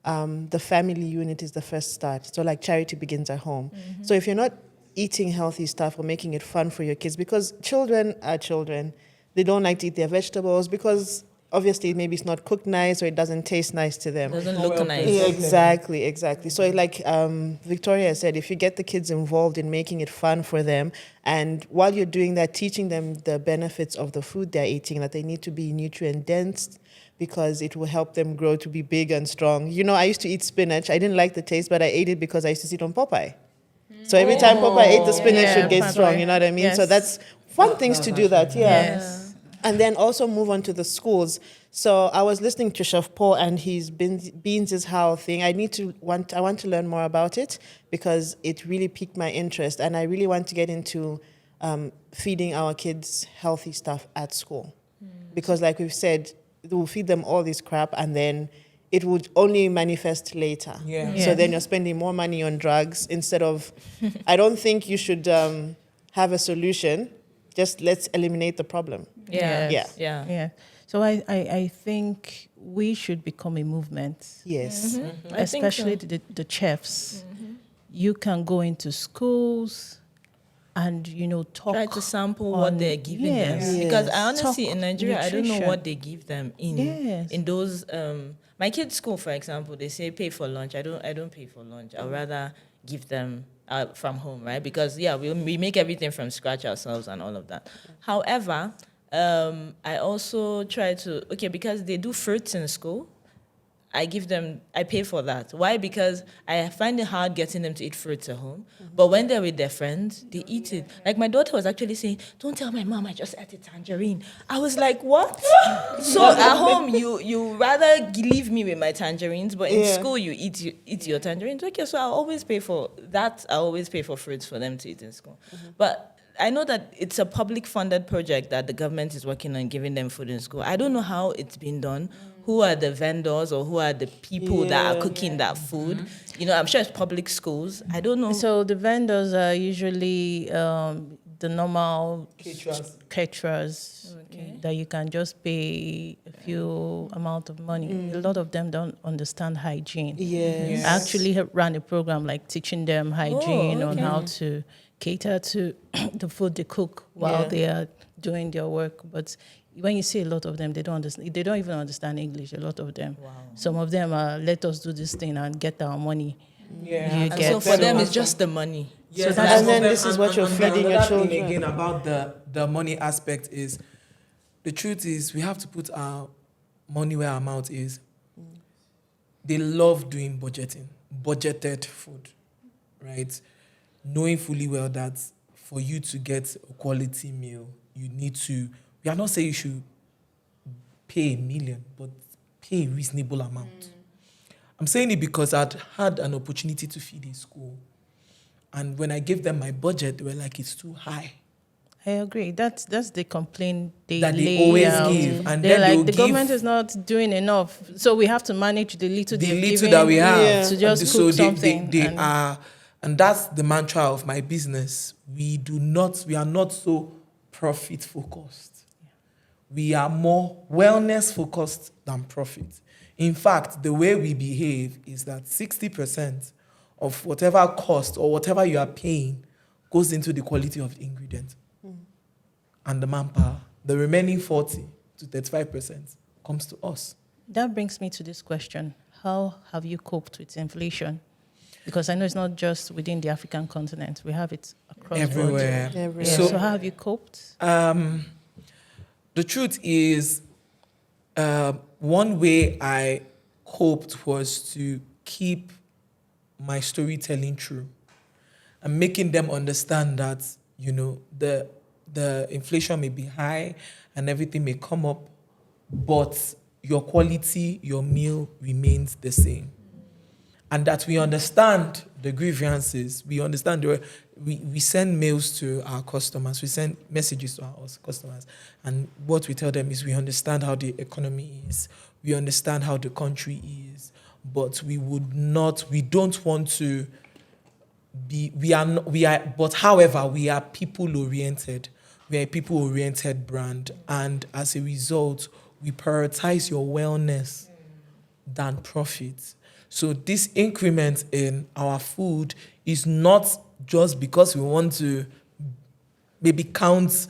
the family unit is the first start. So like charity begins at home. So if you're not eating healthy stuff or making it fun for your kids, because children are children, they don't like to eat their vegetables because obviously maybe it's not cooked nice or it doesn't taste nice to them. It doesn't look nice. Yeah, exactly. So like Victoria said, if you get the kids involved in making it fun for them, and while you're doing that, teaching them the benefits of the food they're eating, that they need to be nutrient dense because it will help them grow to be big and strong. I used to eat spinach. I didn't like the taste, but I ate it because I used to see it on Popeye. So every time Popeye ate the spinach, it would get strong, you know what I mean? Yes. So that's fun things to do that, Yes. And then also move on to the schools. So I was listening to Chef Paul and his Beans is How thing. I want to learn more about it because it really piqued my interest, and I really want to get into feeding our kids healthy stuff at school. Because like we've said, we'll feed them all this crap and then it would only manifest later. So then you're spending more money on drugs instead of, I don't think you should have a solution. Just let's eliminate the problem. Yeah. So I think we should become a movement. Yes. Especially the chefs. You can go into schools and, talk. Try to sample what they're giving them. Because I honestly, in Nigeria, I don't know what they give them in those... my kids' school, for example, they say pay for lunch. I don't pay for lunch. I'd rather give them from home, right? Because we make everything from scratch ourselves and all of that. However, I also try to because they do fruits in school. I pay for that. Why? Because I find it hard getting them to eat fruits at home. But when they're with their friends, they eat it. Like my daughter was actually saying, don't tell my mom I just ate a tangerine. I was like, what? So at home, you rather leave me with my tangerines, but in school, you eat your tangerines. Okay, so I'll always pay for that. I'll always pay for fruits for them to eat in school. But I know that it's a public-funded project that the government is working on giving them food in school. I don't know how it's been done. Who are the vendors or who are the people that are cooking that food? I'm sure it's public schools. I don't know. So the vendors are usually the normal Caterers. that you can just pay a few amount of money. A lot of them don't understand hygiene. Yes. I actually ran a program like teaching them hygiene on okay. how to cater to the food they cook while they are doing their work. But when you see a lot of them, they don't understand. They don't even understand English. A lot of them. Wow. Some of them are let us do this thing and get our money. Yeah. You And get so for them, it's just the money. Yes, So that's- And then this is what you're feeding your another children. thing again about the money aspect is, the truth is we have to put our money where our mouth is. They love doing budgeted food, right? Knowing fully well that for you to get a quality meal, you need to, we are not saying you should pay $1 million, but pay a reasonable amount. I'm saying it because I'd had an opportunity to feed a school. And when I gave them my budget, they were like, it's too high. I agree. That's the complaint they That they lay always out. give. And They're then like, they'll the give government is not doing enough, so we have to manage the little the they're little giving that we have. to just And cook so something. They and- are, and that's the mantra of my business. We are not so profit focused. We are more wellness focused than profit. In fact, the way we behave is that 60% of whatever cost or whatever you are paying goes into the quality of the ingredient and the manpower. The remaining 40 to 35% comes to us. That brings me to this question. How have you coped with inflation? Because I know it's not just within the African continent. We have it across Everywhere. the world. Yeah, so how have you coped? The truth is, one way I coped was to keep my storytelling true and making them understand that, the inflation may be high and everything may come up, but your quality, your meal remains the same. And that we understand the grievances, we understand we send mails to our customers, we send messages to our customers, and what we tell them is we understand how the economy is, we understand how the country is, but we don't want to be, but however, we are people-oriented. We are a people-oriented brand, and as a result, we prioritize your wellness than profit. So this increment in our food is not just because we want to maybe count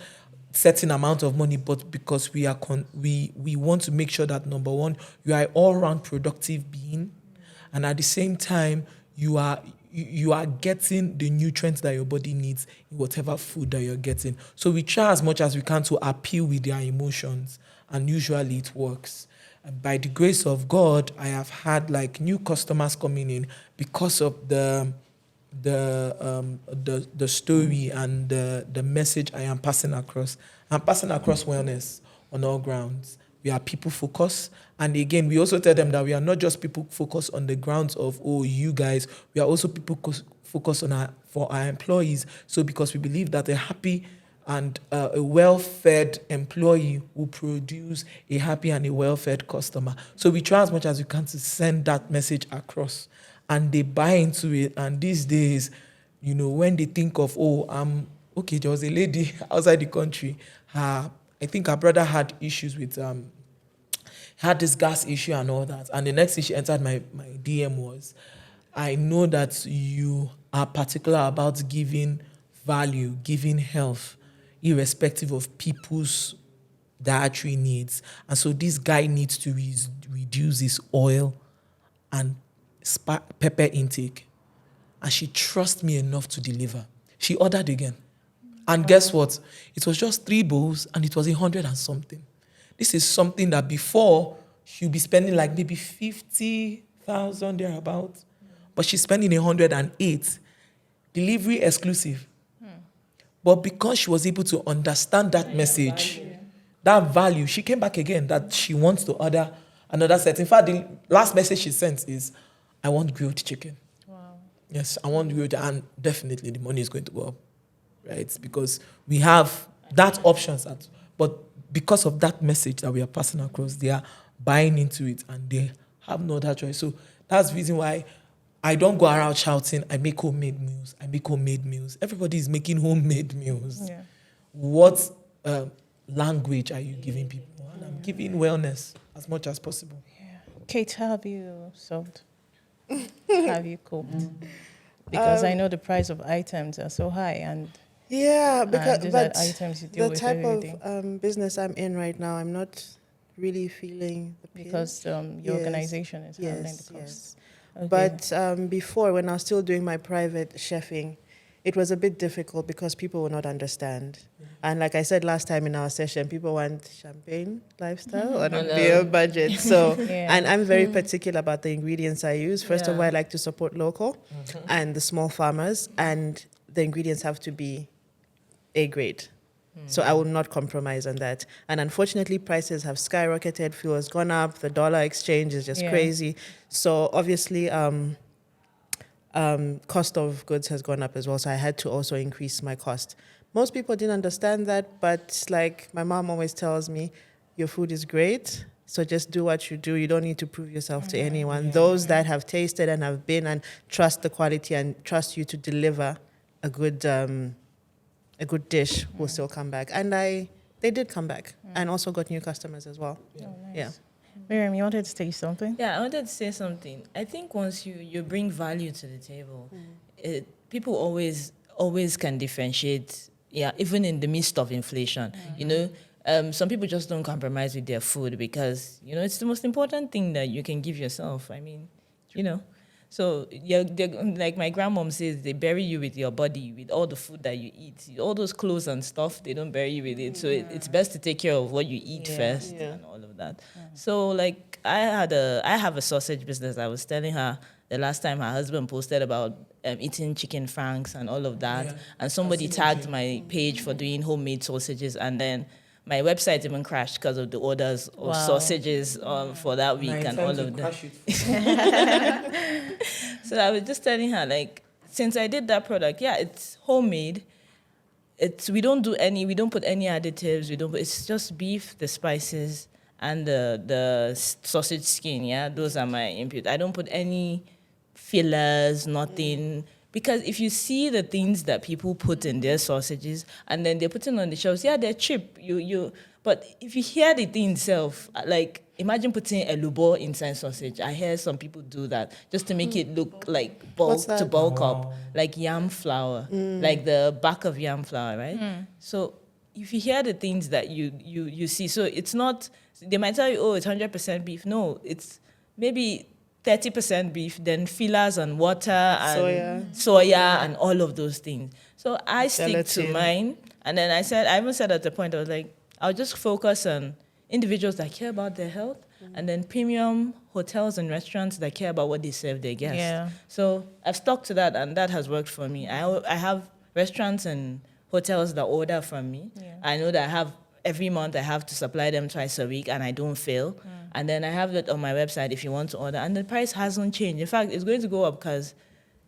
certain amount of money, but because we want to make sure that, number one, you are an all-round productive being, and at the same time, you are getting the nutrients that your body needs in whatever food that you're getting. So we try as much as we can to appeal with their emotions, and usually it works. And by the grace of God, I have had new customers coming in because of the story and the message I am passing across. I'm passing across wellness on all grounds. We are people focused, and again, we also tell them that we are not just people focused on the grounds of you guys. We are also people focused on for our employees. So because we believe that a happy and a well-fed employee will produce a happy and a well-fed customer. So we try as much as we can to send that message across, and they buy into it. And these days, when they think of, there was a lady outside the country. I think her brother had issues with, had this gas issue and all that. And the next thing she entered my DM was, I know that you are particular about giving value, giving health, irrespective of people's dietary needs. And so this guy needs to reduce his oil and pepper intake. And she trusts me enough to deliver. She ordered again. And guess what? It was just 3 bowls and it was 100 and something. This is something that before she'll be spending maybe 50,000 thereabouts. But she's spending 108. Delivery exclusive. But because she was able to understand that message, that value, she came back again that she wants to order another set. In fact, the last message she sent is, I want grilled chicken. Wow. Yes, I want grilled, and definitely the money is going to go up, right? Because we have that options. But because of that message that we are passing across, they are buying into it and they have no other choice. So that's the reason why I don't go around shouting, I make homemade meals. I make homemade meals. Everybody is making homemade meals. Yeah. What language are you giving people? And I'm giving wellness as much as possible. Kate, how have you solved? Have you coped? Because I know the price of items are so high, and Yeah, because these are but items you deal the with type every day. of business I'm in right now, I'm not really feeling the pain. Because your Yes, organization is handling the yes, costs. yes. Okay. But before, when I was still doing my private chefing, it was a bit difficult because people would not understand. And like I said last time in our session, people want champagne lifestyle on a beer budget. So, Yeah. and I'm very particular about the ingredients I use. First of all, I Yeah. like to support local and the small farmers, and the ingredients have to be A grade. So I will not compromise on that. And unfortunately, prices have skyrocketed. Fuel has gone up. The dollar exchange is just Yeah. crazy. So obviously, cost of goods has gone up as well. So I had to also increase my cost. Most people didn't understand that, but like my mom always tells me, your food is great. So just do what you do. You don't need to prove yourself to anyone. Those that have tasted and have been and trust the quality and trust you to deliver a good dish will still come back. And they did come back and also got new customers as well. Yeah. Miriam, you wanted to say something? Yeah, I wanted to say something. I think once you bring value to the table, people always can differentiate. Yeah, even in the midst of inflation, you know, some people just don't compromise with their food because it's the most important thing that you can give yourself. I mean, So like my grandmom says, they bury you with your body, with all the food that you eat, all those clothes and stuff. They don't bury you with it. So it's best to take care of what you eat first and all of that. So like I have a sausage business. I was telling her the last time her husband posted about eating chicken franks and all of that, and somebody tagged my page for doing homemade sausages, and then my website even crashed because of the orders of sausages for that week and all of that. So I was just telling her, like, since I did that product, it's homemade. We don't put any additives. It's just beef, the spices, and the sausage skin. Yeah, those are my input. I don't put any fillers, nothing. Because if you see the things that people put in their sausages and then they're putting on the shelves, they're cheap. But if you hear the thing itself, like imagine putting a lubo inside sausage. I hear some people do that just to make it look like bulk up, like yam flour, like the back of yam flour, right? So if you hear the things that you see, so it's not. They might tell you, it's 100% beef. No, it's maybe 30% beef, then fillers and water and soya and all of those things. So I stick to mine. And then I even said at the point, I was like, I'll just focus on individuals that care about their health and then premium hotels and restaurants that care about what they serve their guests. Yeah. So I've stuck to that, and that has worked for me. I have restaurants and hotels that order from me. Yeah. I know that every month I have to supply them twice a week, and I don't fail. And then I have it on my website if you want to order. And the price hasn't changed. In fact, it's going to go up because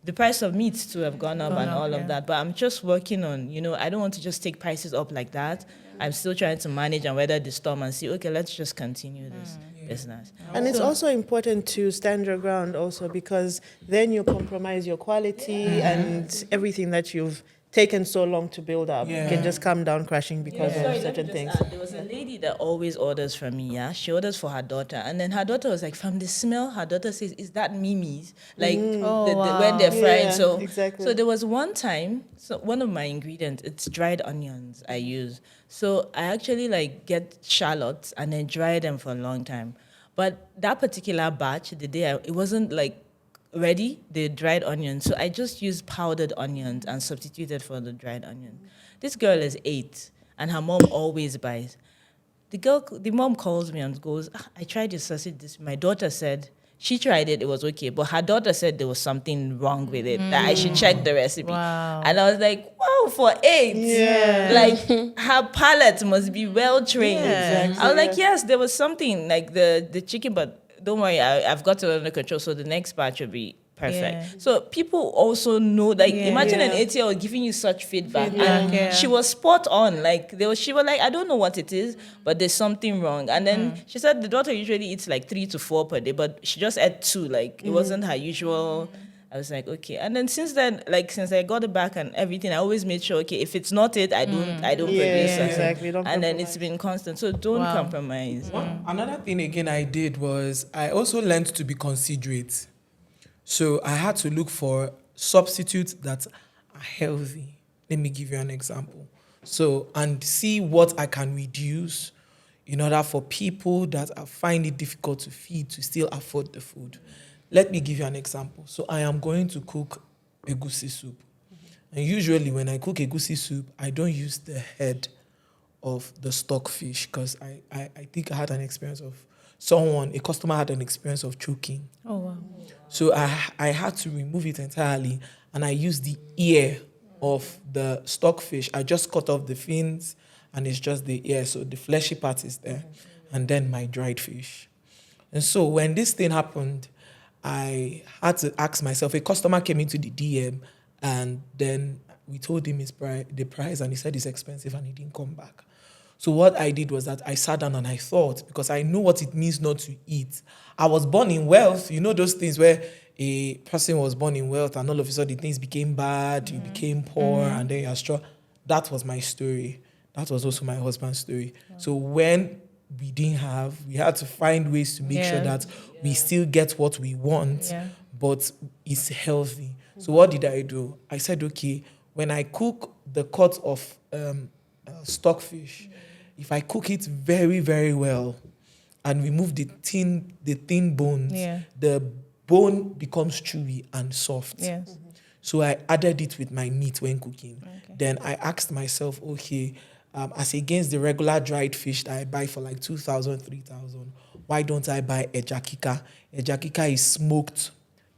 the price of meats too have gone up and all of that. But I'm just working on, I don't want to just take prices up like that. I'm still trying to manage and weather the storm and see, okay, let's just continue this business. And it's also important to stand your ground also, because then you compromise your quality and everything that you've taken so long to build up can just come down crashing because of certain things. There was a lady that always orders from me, She orders for her daughter. And then her daughter was like, from the smell, her daughter says, is that Mimi's? Like, when they're frying. So, exactly. So there was one time, one of my ingredients, it's dried onions I use. So I actually get shallots and then dry them for a long time. But that particular batch, the day it wasn't ready, the dried onions. So I just used powdered onions and substituted for the dried onion. This girl is 8, and her mom always buys. The mom calls me and goes, I tried your sausage. My daughter said she tried it was okay, but her daughter said there was something wrong with it, that I should check the recipe. Wow. And I was like, wow, for 8, her palate must be well trained. Yeah. Exactly. I was like, yes, there was something like the chicken, but don't worry, I've got it under control, so the next batch will be perfect. Yeah. So people also know, imagine an 8-year-old giving you such feedback. And she was spot on. She was like, I don't know what it is, but there's something wrong. And then she said the daughter usually eats 3 to 4 per day, but she just ate 2. It wasn't her usual I was like, okay. And then since then, like since I got it back and everything, I always made sure, okay, if it's not it, I don't produce something. Exactly. Don't And then compromise. it's been constant. So don't compromise. Another thing again I did was I also learned to be considerate. So I had to look for substitutes that are healthy. Let me give you an example. So, and see what I can reduce in order for people that find it difficult to feed to still afford the food. Let me give you an example. So I am going to cook egusi soup. And usually when I cook egusi soup, I don't use the head of the stock fish because I think I had an experience of a customer had an experience of choking. Oh, wow. So I had to remove it entirely and I used the ear of the stockfish. I just cut off the fins and it's just the ear. So the fleshy part is there. And then my dried fish. And so when this thing happened, I had to ask myself, a customer came into the DM and then we told him the price and he said it's expensive and he didn't come back. So what I did was that I sat down and I thought, because I know what it means not to eat. I was born in wealth. You know those things where a person was born in wealth and all of a sudden things became bad, you became poor, and then you're strong. That was my story. That was also my husband's story. So when we didn't have, we had to find ways to make sure that we still get what we want, but it's healthy. So what did I do? I said, okay, when I cook the cut of stockfish, if I cook it very, very well and remove the thin bones, the bone becomes chewy and soft. Yes. So I added it with my meat when cooking. Okay. Then I asked myself, okay, as against the regular dried fish that I buy for like 2,000, 3,000, why don't I buy ejakika? Ejakika is smoked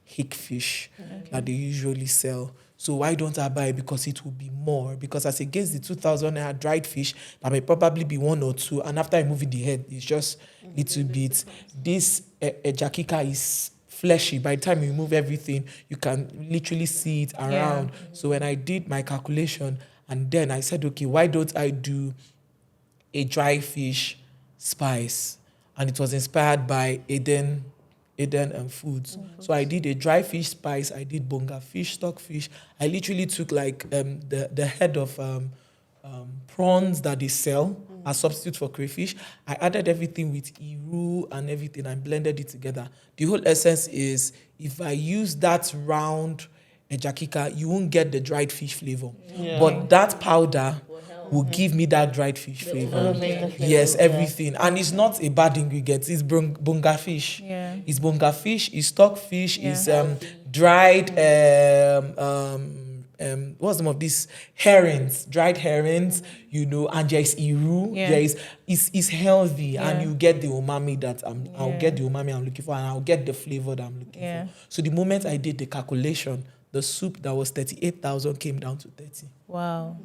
hick fish that they usually sell. So why don't I buy it? Because it will be more. Because as against the 2,000 naira dried fish, that may probably be one or two. And after removing the head, it's just little bit. This ejakika is fleshy. By the time you remove everything, you can literally see it around. Yeah. So when I did my calculation, and then I said, okay, why don't I do a dry fish spice? And it was inspired by Eden and Foods. So I did a dry fish spice. I did bonga fish, stockfish. I literally took like the head of prawns that they sell as substitute for crayfish. I added everything with iru and everything and blended it together. The whole essence is if I use that round ejakika, you won't get the dried fish flavor. Yeah. But that powder will give me that dried fish flavor. Yes, everything. And it's not a bad ingredient. It's bonga fish. Yeah. It's bonga fish, it's stockfish, it's dried what's the name of these herrings, dried herrings, you know, and there is iru. There is it's healthy and you get the umami that I'll get the umami I'm looking for and I'll get the flavor that I'm looking for. So the moment I did the calculation, the soup that was 38,000 came down to 30. Wow.